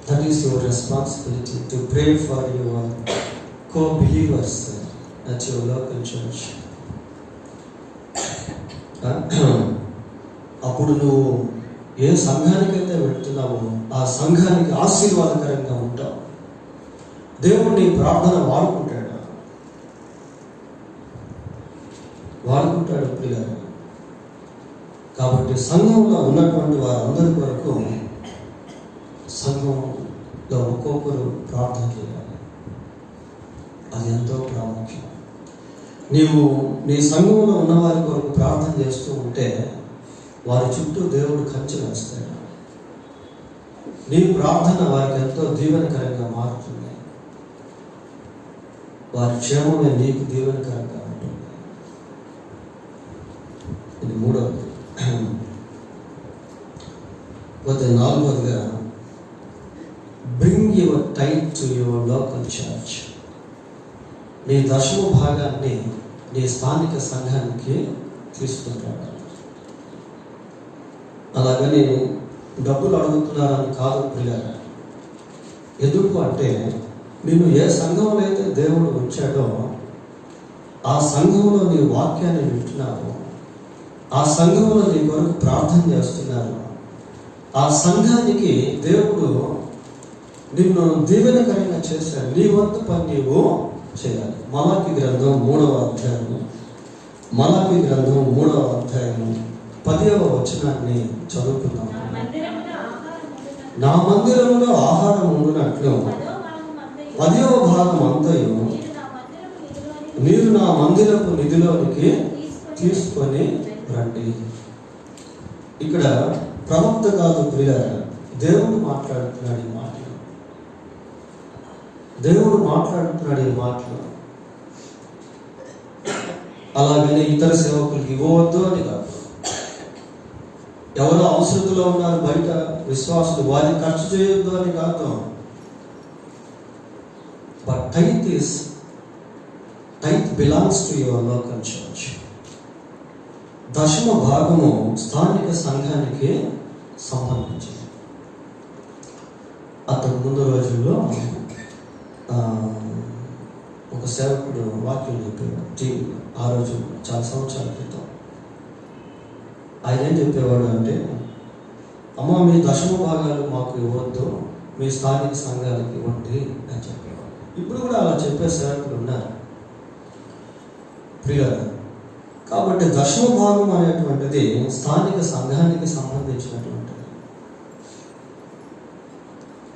That is your responsibility to pray for your co-believers at your local church. అప్పుడు నువ్వు ఏ సంఘానికైతే వెళ్తున్నావో ఆ సంఘానికి ఆశీర్వాదకరంగా ఉంటావు. దేవుడు నీ ప్రార్థన వాడుకుంటాడు ప్రియులారా. కాబట్టి సంఘంలో ఉన్నటువంటి వారందరి కొరకు సంఘంలో ఒక్కొక్కరు ప్రార్థన చేయాలి. అది ఎంతో ప్రాముఖ్యం. నీవు నీ సంఘంలో ఉన్నవారి కొరకు ప్రార్థన చేస్తూ ఉంటే వారి చుట్టూ దేవుడు కంచె వేస్తాడు. నీ ప్రార్థన వారికి ఎంతో దీవెనకరంగా మారుతుంది. వారి క్షేమమే నీకు దీవెనకరంగా ఉంటుంది. ఇది మూడవది. పోతే నాలుగవదిగా bring your tight to your local church. నీ దశమ భాగాన్ని నీ స్థానిక సంఘానికి తీసుకుంటాడు. అలాగని డబ్బులు అడుగుతున్నారని కాదు ప్రియులారా. ఎందుకు అంటే నిన్ను ఏ సంఘంలో అయితే దేవుడు ఉంచాడో ఆ సంఘంలో నీ వాక్యాన్ని వింటున్నావు, ఆ సంఘంలో నీ కొరకు ప్రార్థన చేస్తున్నారు, ఆ సంఘానికి దేవుడు నిన్ను దీవెనకరంగా చేశాడు. నీ వంతు పని నీవు చేయాలి. మలాకి గ్రంథం 3వ అధ్యాయం 10వ వచనాన్ని చదువుకుందాం. నా మందిరంలో ఆహారం ఉండునట్లు 10వ భాగం అంతయు మీరు నా మందిరపు నిధిలోనికి తీసుకొని రండి. ఇక్కడ ప్రవక్త కాదు ప్రియులారా, దేవుడు మాట్లాడుతున్నాడు ఈ మాటలు. దేవుడు మాట్లాడుతున్నాడు ఈ మాటలు. అలాగని ఇతర సేవకులకి ఇవ్వవద్దు అని కాదు. ఎవరో అవసరతలో ఉన్నారు బయట విశ్వాసులు, వారిని ఖర్చు చేయొద్దు అని కాదు. But tithe belongs to your local church. దశమ భాగము స్థానిక సంఘానికి సంబంధించింది. అంతకు ముందు రోజుల్లో ఒక సేవకుడు వాక్యం చెప్పేవాడు టీవీలో. ఆ రోజు చాలా సంవత్సరాల క్రితం ఆయన ఏం చెప్పేవాడు అంటే, అమ్మ మీ దశమ భాగాలు మాకు ఇవ్వద్దు, మీ స్థానిక సంఘాలకు ఇవ్వండి అని చెప్పేవాడు. ఇప్పుడు కూడా అలా చెప్పే సేవకులు ఉన్నారు ప్రియులారా. కాబట్టి దశమ భాగం అనేటువంటిది స్థానిక సంఘానికి సంబంధించినటువంటిది.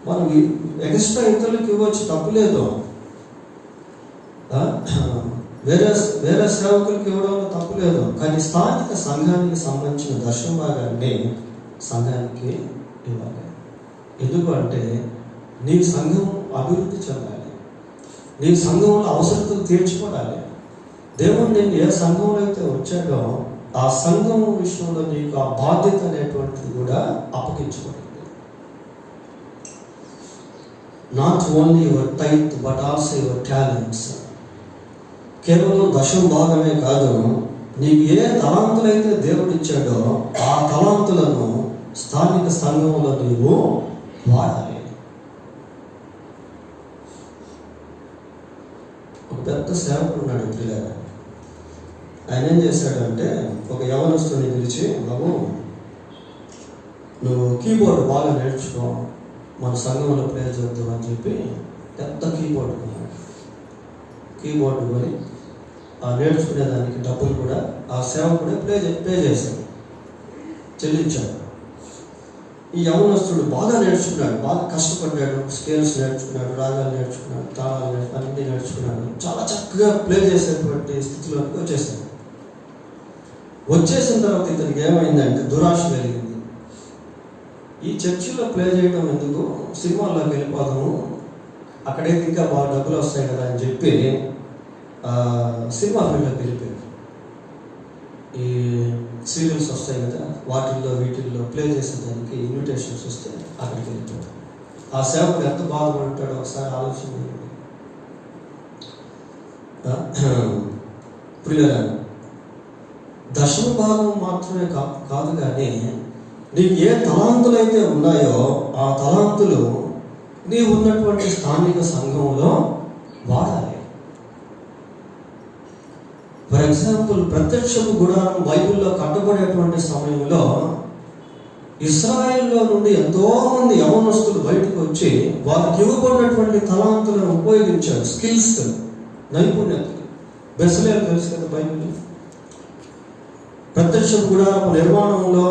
మనం ఎక్స్ట్రా ఇతరులకు ఇవ్వచ్చు, తప్పులేదు. వేరే సేవకులకు ఇవ్వడంలో తప్పులేదు. కానీ స్థానిక సంఘానికి సంబంధించిన దశమ భాగాన్ని సంఘానికి ఇవ్వాలి. ఎందుకంటే నీ సంఘం అభివృద్ధి చెందాలి, నీ సంఘంలో అవసరతలు తీర్చుకోవాలి. దేవుడు నేను ఏ సంఘంలో అయితే వచ్చాడో ఆ సంఘం విషయంలో నీకు ఆ బాధ్యత అనేటువంటిది కూడా అప్పగించబడింది. Not only your tithe but also your talents. కేవలం దశమ భాగమే కాదు, నీకు ఏ తలాంతులైతే దేవుడు ఇచ్చాడో ఆ తలాంతులను స్థానిక సంఘంలో నీవు వాడాలి. ఒక పెద్ద సేవకుడు ఉన్నాడు పిల్లగా. ఆయన ఏం చేశాడంటే, ఒక యవనస్తుని పిలిచి, బాబు నువ్వు కీబోర్డ్ బాగా నేర్చుకో, మన సంఘంలో ప్లే చేద్దాం అని చెప్పి పెద్ద కీబోర్డ్ కొన్నాడు. కీబోర్డ్ కొని ఆ నేర్చుకునేదానికి డబ్బులు కూడా ఆ సేవకుడే పే చేశాడు, చెల్లించాడు. ఈ యవనస్తుడు బాగా నేర్చుకున్నాడు, బాగా కష్టపడ్డాడు, స్కేల్స్ నేర్చుకున్నాడు, రాగాలు నేర్చుకున్నాడు, తాళాలు అన్నీ నేర్చుకున్నాడు. చాలా చక్కగా ప్లే చేసేటువంటి స్థితిలోకి వచ్చేసాడు. వచ్చేసిన తర్వాత ఇతనికి ఏమైందంటే దురాశ కలిగింది. ఈ చర్చిలో ప్లే చేయడం ఎందుకు, సినిమాల్లోకి వెళ్ళిపోదాము, అక్కడైతే ఇంకా బాగా డబ్బులు వస్తాయి కదా అని చెప్పి సినిమా ఫీల్డ్లోకి వెళ్ళిపోయాడు. ఈ సీరియల్స్ వస్తాయి కదా, వీటిల్లో ప్లే చేసేదానికి ఇన్విటేషన్స్ వస్తే అక్కడికి వెళ్ళిపోయాడు. ఆ సేవకుడు ఎంత బాధపడతాడో ఒకసారి ఆలోచన. ప్రియులారా, దశమ భాగం మాత్రమే కాదు కానీ నీకు ఏ తలాంతులైతే ఉన్నాయో ఆ తలాంతులు నీవు ఉన్నటువంటి స్థానిక సంఘంలో వాడాలి. ఫర్ ఎగ్జాంపుల్, ప్రత్యక్షపు గుడారం బైబిల్లో కట్టబడేటువంటి సమయంలో ఇశ్రాయేల్లో నుండి ఎంతో మంది యవనస్తులు బయటకు వచ్చి వారికి ఇవ్వబడినటువంటి తలాంతులను ఉపయోగించారు. స్కిల్స్, నైపుణ్యతలు. బెసలేలు తెలుసు కదా బైబిల్. ప్రత్యక్షపు గుడారం నిర్మాణంలో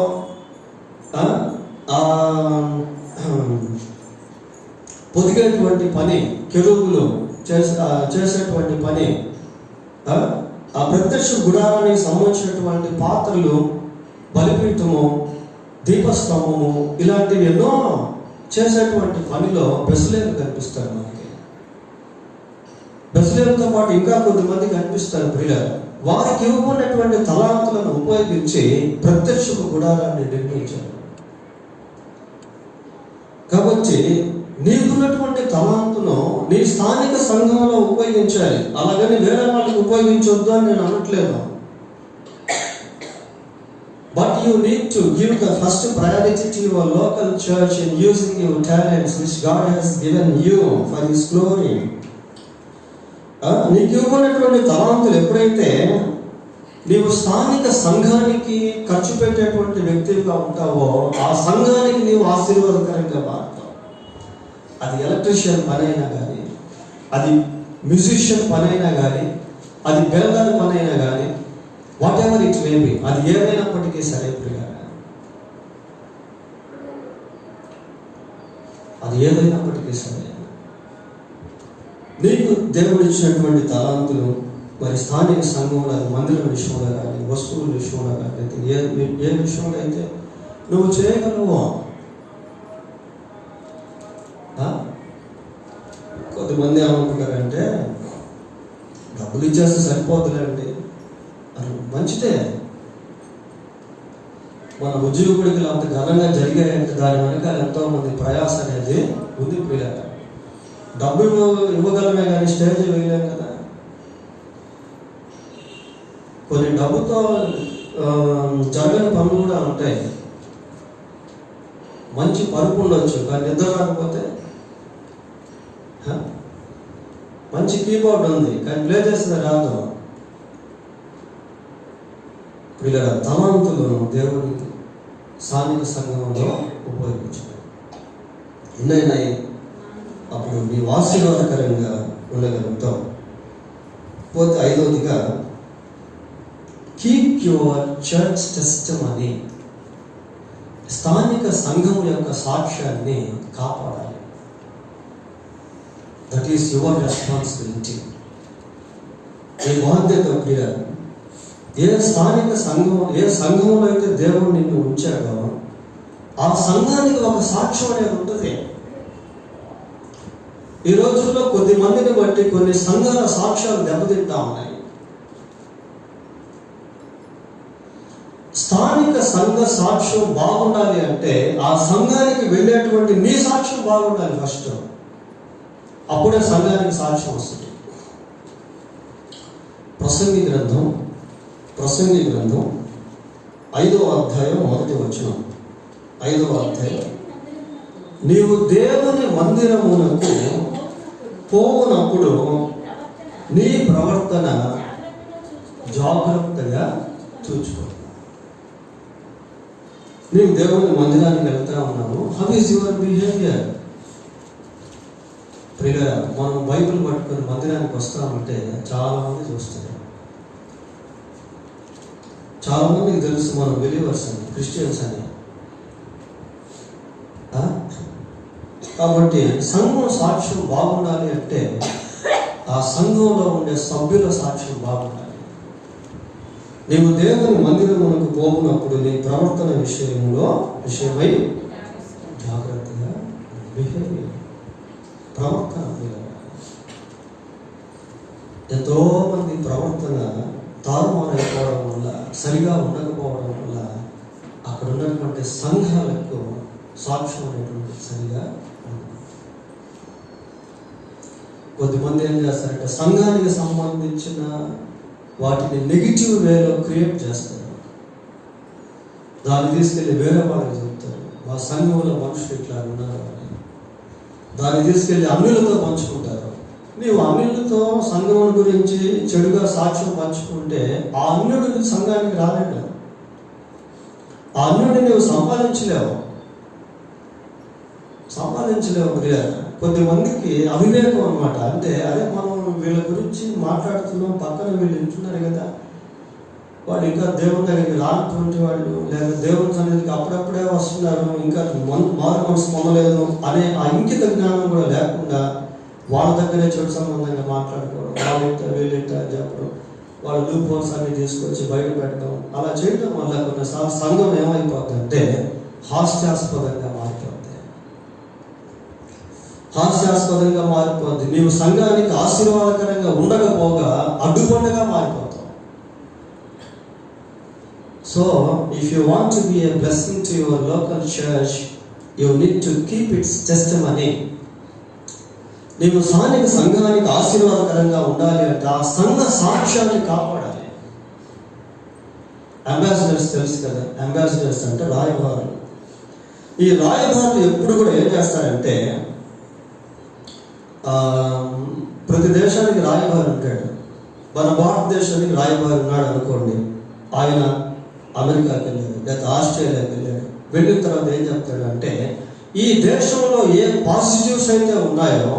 పొదిగేటువంటి పని, కెరూబులు చేసేటువంటి పని, ఆ ప్రత్యక్ష గుడారానికి సంబంధించినటువంటి పాత్రలు, బలిపీఠము, దీపస్తంభము, ఇలాంటివి ఎన్నో చేసేటువంటి పనిలో బెసలేలు కనిపిస్తారు మనకి. బెసలేలతో పాటు ఇంకా కొద్దిమంది కనిపిస్తారు ప్రియులారా. వారికి ఇవ్వబడినటువంటి తలాంతులను ఉపయోగించి ప్రత్యక్ష గుడారాన్ని నిర్మించారు. కాబట్టి నీకున్నటువంటి తలాంతును నీ స్థానిక సంఘంలో ఉపయోగించాలి. అలాగని వేరే వాళ్ళకి ఉపయోగించొద్దు అని నేను అనట్లేదు. But you need to give the first priority to your local church in using your talents which God has given you for his glory. నీకు ఇవ్వబడినటువంటి తలాంతులు ఎప్పుడైతే నీవు స్థానిక సంఘానికి ఖర్చు పెట్టేటువంటి వ్యక్తిగా ఉంటావో ఆ సంఘానికి నీవు ఆశీర్వాదకరంగా మారుతావు. అది ఎలక్ట్రీషియన్ పనైనా కానీ, అది మ్యూజిషియన్ పనైనా కానీ, అది బెల్డర్ పనైనా కానీ, what ever it may be, అది ఏమైనప్పటికీ సరే ప్రియులారా, అది ఏదైనప్పటికీ సరే దేవుడు ఇచ్చినటువంటి తలాంతులు మరి స్థానిక సంఘంలో మందిరం విషయంలో కానీ వస్తువుల విషయంలో కానీ అయితే ఏ విషయంలో అయితే నువ్వు చేయగలవు. కొంతమంది ఏమనుకుంటారంటే డబ్బులు ఇచ్చేస్తే సరిపోతుందండి అని. మంచిదే, మన ఉద్యోగుడికి అంత ఘనంగా జరిగాయంటే దాని వెనకాల ఎంతోమంది ప్రయాస అనేది ఉంది. పిల్లలు డబ్బులు ఇవ్వగలమే కానీ స్టేజ్ వేయలేం కదా. కొన్ని డబ్బుతో జరగని పనులు కూడా ఉంటాయి. మంచి పరుపు ఉండొచ్చు కానీ నిద్ర రాకపోతే, మంచి కీబోర్డ్ ఉంది కానీ ప్లే చేస్తే రాదు. పిల్లల తలాంతులను దేవుడికి స్థానిక సంఘంలో ఉపయోగించాలి. ఎన్నైనాయి అప్పుడు నీవు ఆశీర్వాదకరంగా ఉండగలుగుతావు. పోతే 5వదిగా కీప్ యువర్ చర్చ్ టెస్టిమనీ. స్థానిక సంఘం యొక్క సాక్ష్యాన్ని కాపాడాలి. That is your responsibility. ఈ బాధ్యత ప్రియ. ఏ స్థానిక సంఘం, ఏ సంఘంలో అయితే దేవుడు నిన్ను ఉంచాడో ఆ సంఘానికి ఒక సాక్ష్యం అనేది ఉంటుంది. ఈ రోజుల్లో కొద్ది మందిని బట్టి కొన్ని సంఘాల సాక్ష్యాలు దెబ్బతింటా ఉన్నాయి. స్థానిక సంఘ సాక్ష్యం బాగుండాలి అంటే ఆ సంఘానికి వెళ్ళేటువంటి నీ సాక్ష్యం బాగుండాలి ఫస్ట్. అప్పుడే సంఘానికి సాక్ష్యం వస్తుంది. ప్రసంగి గ్రంథం 5వ అధ్యాయం 1వ వచనం. 5వ అధ్యాయం. నీవు దేవుని మందిరమునకు పోవునప్పుడు నీ ప్రవర్తన జాగ్రత్తగా చూచుకో. నీవు దేవుని మందిరానికి వెళ్తా ఉన్నావు. How is your behaviour? ప్రియులారా, మనం బైబిల్ పట్టుకొని మందిరానికి వస్తామంటే చాలా మంది చూస్తారు. చాలా మందికి తెలుసు మనం బిలీవర్స్ అని, క్రిస్టియన్స్ అని. కాబట్టి సంఘం సాక్ష్యం బాగుండాలి అంటే ఆ సంఘంలో ఉండే సభ్యుల సాక్ష్యం బాగుండాలి. నీవు దేవుని మందిరమునకు పోవునప్పుడు నీ ప్రవర్తన విషయమై జాగ్రత్తగా బిహేవియర్, ప్రవర్తన. ఎంతో మంది ప్రవర్తన తారుమారైపోవడం వల్ల, సరిగా ఉండకపోవడం వల్ల అక్కడ ఉన్నటువంటి సంఘాలకు సాక్ష్యం అనేటువంటి సరిగా ఉండదు. కొద్దిమంది ఏం చేస్తారంటే సంఘానికి సంబంధించిన వాటిని నెగిటివ్ వేలో క్రియేట్ చేస్తారు. దాన్ని తీసుకెళ్ళి వేరే వాళ్ళకి చెప్తారు, మా సంఘంలో మనుషులు ఇట్లా ఉన్నారు అని. దాన్ని తీసుకెళ్ళి అన్యులతో పంచుకుంటారు. నీవు అన్యులతో సంఘం గురించి చెడుగా సాక్ష్యం పంచుకుంటే ఆ అన్యుడిని సంఘానికి రాలేడు. ఆ అన్యుడిని నువ్వు సంపాదించలేవు. కొద్దిమందికి అవివేకం అనమాట. అంటే అదే మనం వీళ్ళ గురించి మాట్లాడుతున్నాం, పక్కన వీళ్ళు వింటున్నారు కదా, వాడు ఇంకా దేవుని దగ్గరికి రానటువంటి వాళ్ళు, లేదా దేవుని సన్నిధికి అప్పుడప్పుడే వస్తున్నారు, ఇంకా మారు మనసు పొందలేదు అనే ఆ ఇంకిత జ్ఞానం కూడా లేకుండా వాళ్ళ దగ్గరే చెడు సంబంధంగా మాట్లాడుకోవడం, వాళ్ళింట వీళ్ళింట అని చెప్పడం, వాళ్ళ లూప్ హోల్స్ అన్ని తీసుకొచ్చి బయట పెట్టడం. అలా చేయడం వల్ల కొన్నిసార్లు సంఘం ఏమైపోతుంది అంటే హాస్యాస్పదంగా మారిపోద్ది. నీవు సంఘానికి ఆశీర్వాదకరంగా ఉండకపోగా అడ్డుపండుగా మారిపోతావు. So if you want to be a blessing to your local church, you need to keep its testimony. నీవు స్థానిక సంఘానికి ఆశీర్వాదకరంగా ఉండాలి అంటే ఆ సంఘ సాక్ష్యాన్ని కాపాడాలి. అంబాసిడర్స్ తెలుసు కదా, అంబాసిడర్స్ అంటే రాయబారులు. ఈ రాయబారులు ఎప్పుడు కూడా ఏం చేస్తారంటే ప్రతి దేశానికి రాయబారి ఉంటాడు. మన భారతదేశానికి రాయబారి ఉన్నాడు అనుకోండి, ఆయన అమెరికాకి వెళ్ళాడు లేదా ఆస్ట్రేలియాకి వెళ్ళాడు. వెళ్ళిన తర్వాత ఏం చెప్తాడు అంటే ఈ దేశంలో ఏ పాజిటివ్స్ అయితే ఉన్నాయో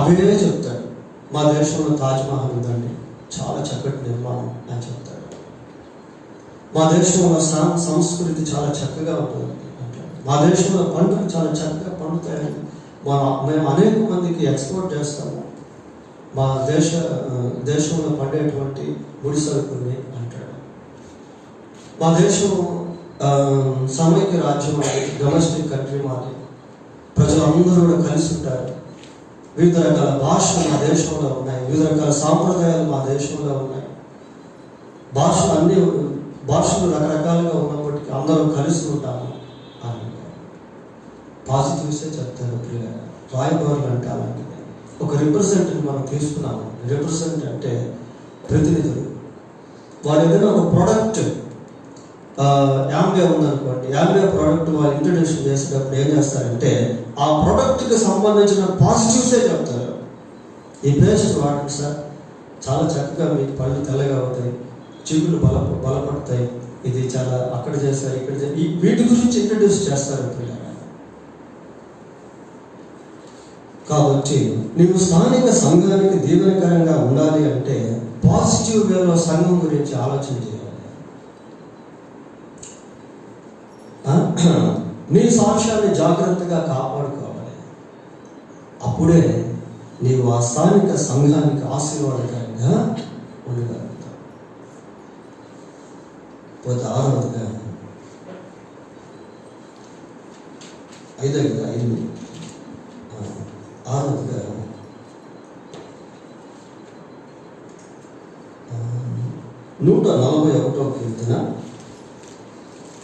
అవే చెప్తాడు. మా దేశంలో తాజ్మహల్ ఉందండి, చాలా చక్కటి నిర్మాణం అని చెప్తాడు. మా దేశంలో సంస్కృతి చాలా చక్కగా ఉంటుంది అంటాడు. మా దేశంలో పంటలు చాలా చక్కగా పండుతాయని మేము అనేక మందికి ఎక్స్పోర్ట్ చేస్తాము. మా దేశంలో పండేటువంటి ముడి సరుకుల్ని అంటాడు. మా దేశం సమైక్య రాజ్యం అది, డొమెస్టిక్ కంట్రీ మాది. ప్రజలందరూ కూడా కలిసి ఉంటారు. వివిధ రకాల భాషలు మా దేశంలో ఉన్నాయి, వివిధ రకాల సాంప్రదాయాలు మా దేశంలో ఉన్నాయి. అన్ని భాషలు రకరకాలుగా ఉన్నప్పటికీ అందరూ కలిసి ఉంటాము అని పాజిటివ్సే చెప్తారు. రాయబారులు అంటే అలాంటిది. ఒక రిప్రజెంటేటివ్ మనం తీసుకున్నాము. రిప్రజెంట్ అంటే ప్రతినిధులు. వారు ఏదైనా ఒక ప్రోడక్ట్ యాంబియా ఉందనుకోండి, యాంబియా ప్రోడక్ట్ వాళ్ళు ఇంట్రడ్యూషన్ చేసేటప్పుడు ఏం చేస్తారంటే ఆ ప్రోడక్ట్కి సంబంధించిన పాజిటివ్సే చెప్తారు. ఈ పేస్ట్ వాడండి సార్, చాలా చక్కగా మీ పళ్ళు తెల్లగా అవుతాయి, చిగుళ్ళు బలపడతాయి, ఇది చాలా అక్కడ చేస్తారు ఇక్కడ చేస్తారు, వీటి గురించి ఇంట్రడ్యూస్ చేస్తారు పిల్లలు. కాబట్టి నీవు స్థానిక సంఘానికి దీవెనకరంగా ఉండాలి అంటే పాజిటివ్ వేలో సంఘం గురించి ఆలోచన చేయాలి. నీ సాక్ష్యాన్ని జాగ్రత్తగా కాపాడుకోవాలి. అప్పుడే నీవు ఆ స్థానిక సంఘానికి ఆశీర్వాదకరంగా ఉండగలుగుతావు. పోతే 6వదిగా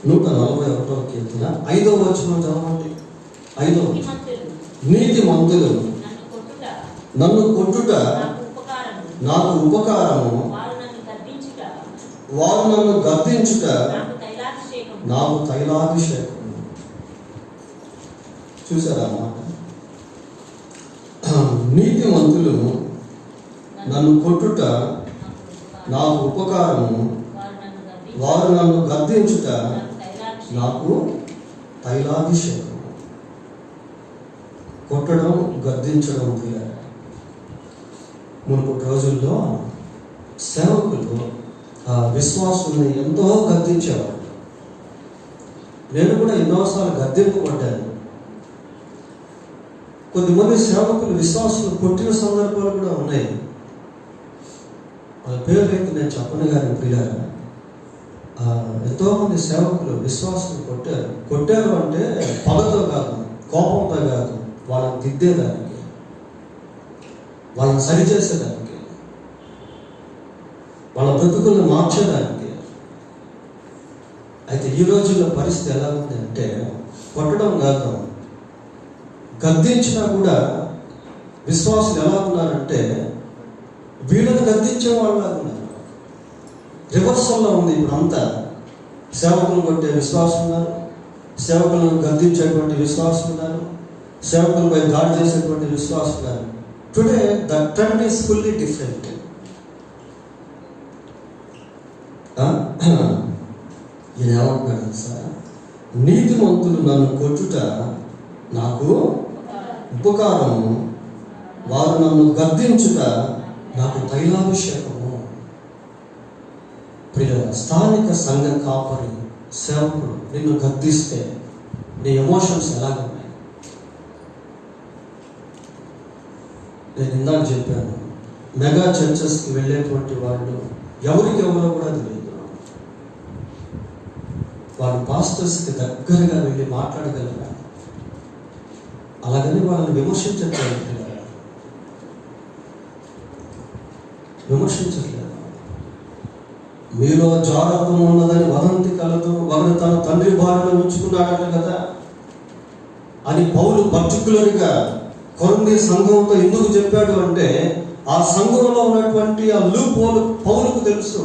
141వ కీర్తన 5వ వచనం చదవండి. 5వ నీతిమంతులు నన్ను కొట్టుట నాకు ఉపకారము, వారు నన్ను గద్దించుట నాకు తైలాభిషేకం. చూసారా అన్నమాట? నీతిమంతులు నన్ను కొట్టుట నాకు ఉపకారము, వారు నన్ను గద్దించుట నాకు తైలాభిషేకం. కొట్టడం, గద్దించడం ప్రియారా. మునుపటి రోజుల్లో సేవకులు విశ్వాసుల్ని ఎంతో గద్దించేవాళ్ళు. నేను కూడా ఎన్నోసార్లు గద్దింపబడ్డాను. కొద్దిమంది సేవకులు విశ్వాసులు కొట్టిన సందర్భాలు కూడా ఉన్నాయి. వాళ్ళ పేరు అయితే నేను చెప్పను కానీ ప్రియారా, ఎంతోమంది సేవకులు విశ్వాసులు కొట్టారు అంటే పగతో కాదు, కోపంతో కాదు, వాళ్ళని దిద్దేదానికి, వాళ్ళని సరిచేసేదానికి, వాళ్ళ బ్రతుకులను మార్చేదానికి. అయితే ఈ రోజుల్లో పరిస్థితి ఎలా ఉంది అంటే కొట్టడం కాదు, గద్దించినా కూడా విశ్వాసులు ఎలా ఉన్నారంటే వీళ్ళని గద్దించే వాళ్ళ ఉన్నారు. రివర్సల్లో ఉంది ఇప్పుడు అంతా. సేవకులను కొట్టే విశ్వాసం ఉన్నారు, సేవకులను గద్దించేటువంటి విశ్వాసం ఉన్నారు, సేవకులపై దాడి చేసేటువంటి విశ్వాసం ఉన్నారు. Today the trend is fully different. ఇది ఏమంటున్నాడు సార్? నీతిమంతులు నన్ను కొట్టుట నాకు ఉపకారము, వారు నన్ను గద్దించుట నాకు తైలాభిషేకము. ప్రియ స్థానిక సంఘ కాపరి సేవకుడు నిన్ను గద్దిస్తే నీ ఎమోషన్స్ ఎలాగున్నాయి? నేను ఇందాక చెప్పాను, మెగా చర్చెస్కి వెళ్ళేటువంటి వాళ్ళు ఎవరికెవరో కూడా తెలియదు. వాళ్ళు పాస్టర్స్కి దగ్గరగా వెళ్ళి మాట్లాడగలరా? అలాగని వాళ్ళని విమర్శించట్లేదు, విమర్శించట్లేదు. మీలో జాగ్రత్త ఉన్నదని వదంతి కలదు, ఒకడు తన తండ్రి భార్యను ఉంచుకున్నాడట కదా అని పౌలు పర్టికులర్గా కొరింథీ సంఘంతో ఎందుకు చెప్పాడు అంటే ఆ సంఘంలో ఉన్నటువంటి ఆ లూప్ హోల్ పౌలుకు తెలుసు.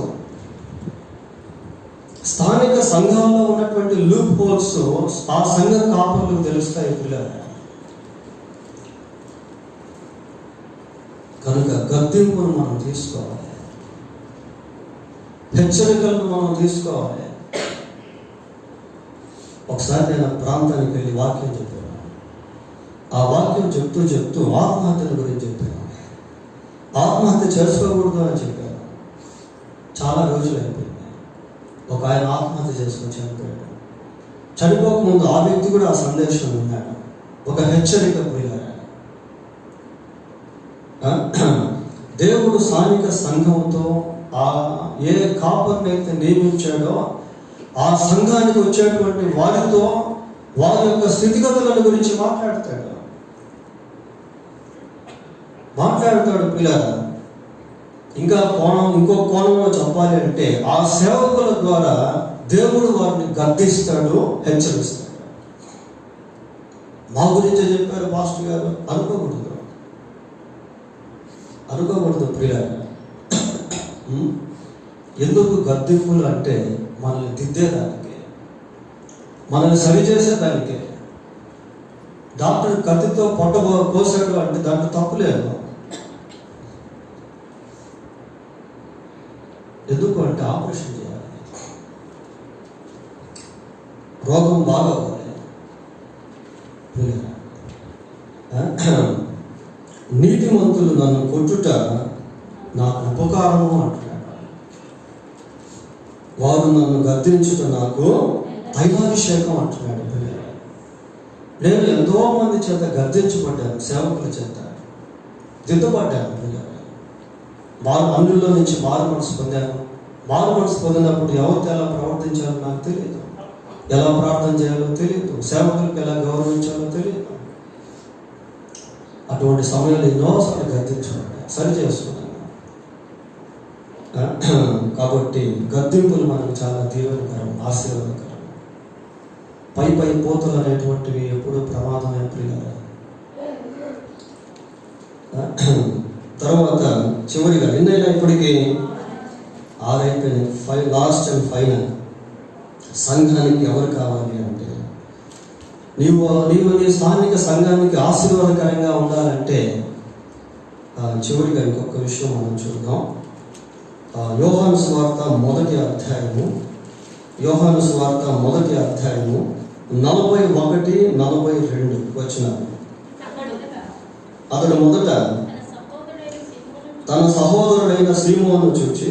స్థానిక సంఘాల్లో ఉన్నటువంటి లూప్ హోల్స్ ఆ సంఘ కాపరులకు తెలుస్తాయి పిల్లలు. కనుక గద్దింపును మనం తీసుకోవాలి, హెచ్చరికలను మనం తీసుకోవాలి. ఒకసారి నేను ప్రాంతానికి వెళ్ళి వాక్యం చెప్పాను. ఆ వాక్యం చెప్తూ ఆత్మహత్యల గురించి చెప్పాను. ఆత్మహత్య చేసుకోకూడదు అని చెప్పాను. చాలా రోజులు అయిపోయింది. ఒక ఆయన ఆత్మహత్య చేసుకొని చనిపోయాడు. చనిపోకముందు ఆ వ్యక్తి కూడా ఆ సందేశం విన్నాడు. ఒక హెచ్చరిక పోయాడు. దేవుడు స్థానిక సంఘంతో ఏ కాపర్ని అయితే నియమించాడో ఆ సంఘానికి వచ్చేటువంటి వారితో వారి యొక్క స్థితిగతులను గురించి మాట్లాడతాడు పిల్లలు. ఇంకో కోణంలో చెప్పాలి అంటే ఆ సేవకుల ద్వారా దేవుడు వారిని గద్దిస్తాడు, హెచ్చరిస్తాడు. మా గురించే చెప్పారు పాస్టర్ గారు అనుకోకూడదు పిల్లలు. ఎందుకు గద్దింపులు అంటే మనల్ని దిద్దేదానికి, మనల్ని సరిచేసేదానికి. డాక్టర్ కత్తితో పొట్ట కోసాడు అంటే దాంట్లో తప్పులేదు. ఎందుకు అంటే ఆపరేషన్ చేయాలి, రోగం బాగోవాలి. నీతిమంతులు నన్ను కొట్టుట నాకు ఉపకారము అంటున్నాడు. వారు నన్ను గద్దించుట నాకు తైలాభిషేకం అంటున్నాడు. నేను ఎంతో మంది చేత గద్దించబడ్డాను, సేవకుల చేత దిద్దబడ్డాను. అన్యుల్లో నుంచి మారు మనసు పొందాను. మారు మనసు పొందినప్పుడు ఎవరితో ఎలా ప్రవర్తించాలో నాకు తెలియదు, ఎలా ప్రార్థన చేయాలో తెలియదు, సేవకులకు ఎలా గౌరవించాలో తెలియదు. అటువంటి సమయంలో ఎన్నోసార్లు గద్దించబడ్డాను, సరి చేసుకున్నాను. కాబట్టి గద్దింపులు మనకు చాలా దీవెనకరం, ఆశీర్వాదకరం. పై పోతలు అనేటువంటివి ఎప్పుడూ ప్రమాదమే ప్రియులారా. తర్వాత చివరిగా ఎన్నైనా ఇప్పటికీ 6 అయిపోయినాయి. లాస్ట్ అండ్ ఫైనల్, సంఘానికి ఎవరు కావాలి అంటే నీవు నీ స్థానిక సంఘానికి ఆశీర్వాదకరంగా ఉండాలంటే చివరిగా ఇంకొక విషయం మనం చూద్దాం. యోహాను సువార్త 1వ అధ్యాయము 41-42 వచనాలు. అతడు మొదట తన సహోదరుడైన సీమోను చూచి,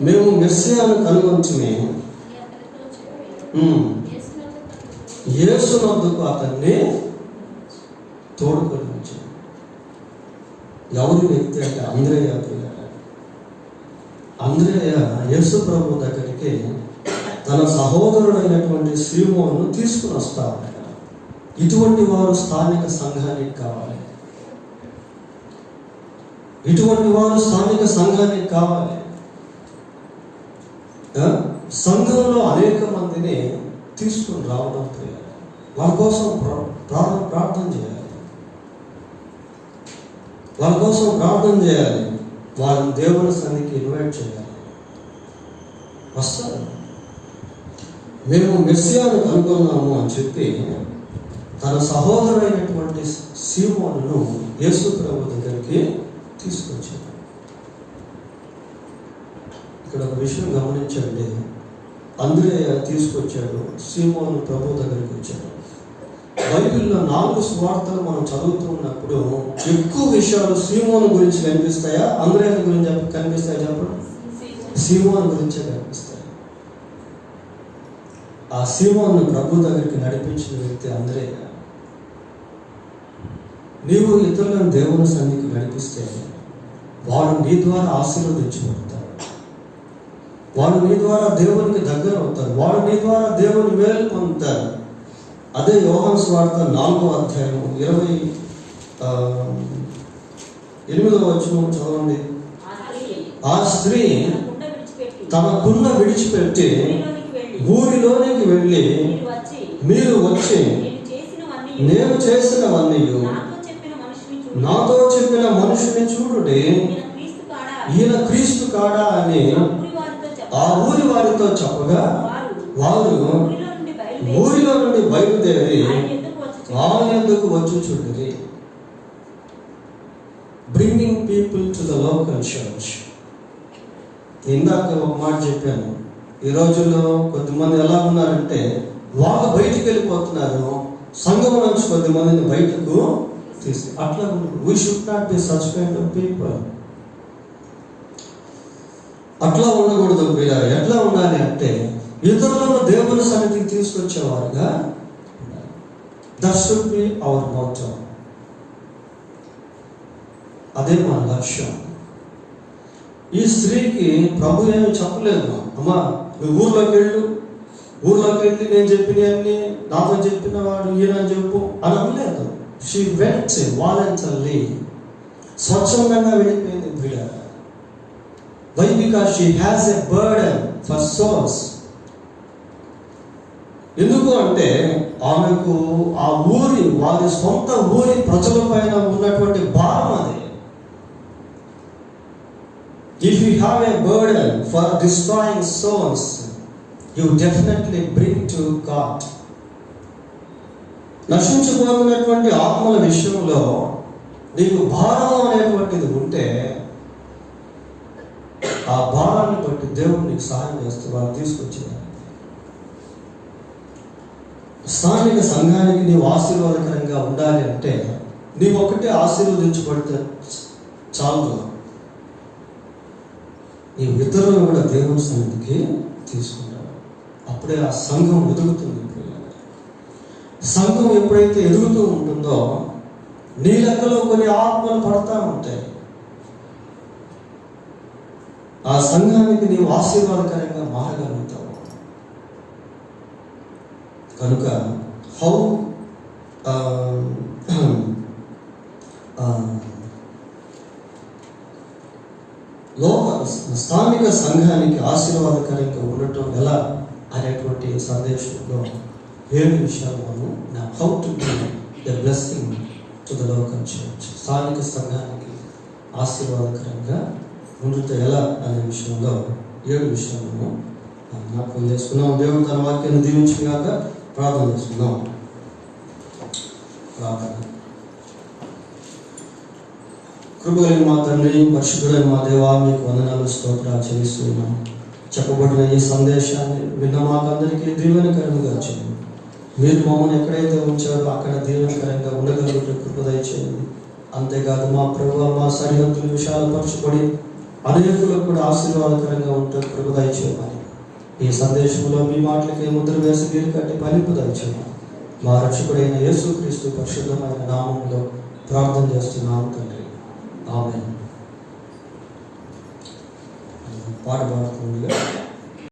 మేము మెస్సియాను కనుగొంచుమే, యేసునందుకు అతన్ని తోడుకొని వచ్చాడు. ఎవరి వ్యక్తి అంటే అంద్రేయ. యేసు ప్రభు దగ్గరికి తన సహోదరుడైనటువంటి సీమోను తీసుకుని వస్తారు. ఇటువంటి వారు స్థానిక సంఘానికి కావాలి. సంఘంలో అనేక మందిని తీసుకుని రావడం, వాళ్ళ కోసం ప్రార్థన చేయాలి, వాళ్ళని దేవుని సన్నిధికి ఇన్వైట్ చేయాలి. వస్తారు. మేము మెస్సియాను కనుగొన్నాము అని చెప్పి తన సహోదరుడైనటువంటి సీమోనును యేసు ప్రభు దగ్గరికి తీసుకొచ్చాడు. ఇక్కడ ఒక విషయం గమనించండి. అంద్రేయ తీసుకొచ్చాడు, సీమోను ప్రభు దగ్గరికి వచ్చాడు. బైబిల్లో 4 సువార్తలు మనం చదువుతూ ఉన్నప్పుడు ఎక్కువ విషయాలు సీమోను గురించి కనిపిస్తాయా, అంద్రేయ గురించి కనిపిస్తాయా? చెప్పండి. సీమోను గురించే కనిపిస్తాయి. ఆ సీమోను ప్రభు దగ్గరికి నడిపించిన వ్యక్తి అంద్రేయ. నీవు ఇతరులను దేవుని సన్నిధికి నడిపిస్తే వాడు నీ ద్వారా ఆశీర్వదించబడతారు, వాడు నీ ద్వారా దేవునికి దగ్గర అవుతారు, వాడు నీ ద్వారా దేవుని మేలు పొందుతారు. అదే యోహాను సువార్త 4వ అధ్యాయం 28వ వచనం చదవండి. ఆ స్త్రీ తన కుండ విడిచిపెట్టి ఊరిలోనికి వెళ్ళి, మీరు వచ్చి నేను చేసినవన్నీ నాతో చెప్పిన మనుషుని చూడుడి, ఈయన క్రీస్తు కాడా అని ఆ ఊరి వారితో చెప్పగా వారు ఊరిలో నుండి బయలుదేరి ఆయన ఎందుకు వచ్చుచుండిరి. Bringing people to the local church. ఇందాక ఒక మాట చెప్పాను. ఈ రోజుల్లో కొద్దిమంది ఎలా ఉన్నారంటే వాళ్ళు బయటికి వెళ్ళిపోతున్నారు, సంఘం నుంచి కొద్దిమందిని బయటకు తీసి అట్లా. We should not be such kind of people. అట్లా ఉండకూడదు. ఎట్లా ఉండాలి అంటే ఇతరులను దేవుని సన్నిధికి తీసుకొచ్చేవారుగా. That should be our motto. అదే మన లక్ష్యం. ఈ స్త్రీకి ప్రభు ఏమి చెప్పలేదు, అమ్మా నువ్వు ఊర్లోకి వెళ్ళి నేను చెప్పినవన్నీ నాతో చెప్పిన వాడు ఈయనని చెప్పు అని అనలేదు. షీ వెంట్ వాలంటరీలీ, స్వచ్ఛందంగా వెళ్ళిపోయింది Priya. Why? Because she has a burden for souls. ఎందుకు అంటే ఆమెకు ఆ వారి సొంత ఊరి ప్రజల పైన ఉన్నటువంటి భారం అది. If you have a burden for destroying souls, you definitely bring to God. నశించిపోతున్నటువంటి ఆత్మల విషయంలో నీకు భారం అనేటువంటిది ఉంటే ఆ భారాన్ని బట్టి దేవుడు నీకు సహాయం చేస్తూ వాళ్ళు తీసుకొచ్చేది. స్థానిక సంఘానికి నీవు ఆశీర్వాదకరంగా ఉండాలి అంటే నీవు ఒకటే ఆశీర్వదించబడితే చాలు. నీవు ఇతరులను కూడా దేవుని సన్నిధికి తీసుకుంటావు. అప్పుడే ఆ సంఘం ఎదుగుతుంది. సంఘం ఎప్పుడైతే ఎదుగుతూ ఉంటుందో నీ లెక్కలో కొన్ని ఆత్మలు పడతా ఉంటాయి. ఆ సంఘానికి నీవు ఆశీర్వాదకరంగా మారగలుగుతావు. కనుక స్థానిక సంఘానికి ఆశీర్వాదకరంగా ఉండటం ఎలా అనేటువంటి సందేశంలో 7 విషయాలు మనం how to be a blessing to the local church. స్థానిక సంఘానికి ఆశీర్వాదకరంగా ఉండటం ఎలా అనే విషయంలో 7 విషయాలను జ్ఞాపకం చేసుకున్నాం. దేవుడు తన వాక్యాన్ని దీవించుగాక. ప్రార్థన చేసుకుందాం. ప్రార్థన. కృపగలిగిన మా తండ్రి, పరిశుద్ధుడైన మా దేవా, మీకు వందనాలు స్తోత్రాలు చెల్లిస్తున్నాం. చెప్పబడిన ఈ సందేశాన్ని విన్న మాకందరికీ దీవెనకరంగా చేయండి. మీరు మమ్మల్ని ఎక్కడైతే ఉంచారో అక్కడ దీవెనకరంగా ఉండగలిగే కృప దయచేయండి. అంతేకాదు మా ప్రభువా, మా సరిహద్దులు విశాలపరచబడి అనేకులకు కూడా ఆశీర్వాదకరంగా ఉంటే కృప దయచేయమని ఈ సందేశంలో మీ మాటలకి ముద్ర వేసి మీరు కట్టి ఫలింపు దయచేయమని మా రక్షకుడైన యేసుక్రీస్తు పరిశుద్ధమైన నామంలో ప్రార్థన చేస్తున్నాము తండ్రి. ఆమేన్. పాట పాడుతుంది.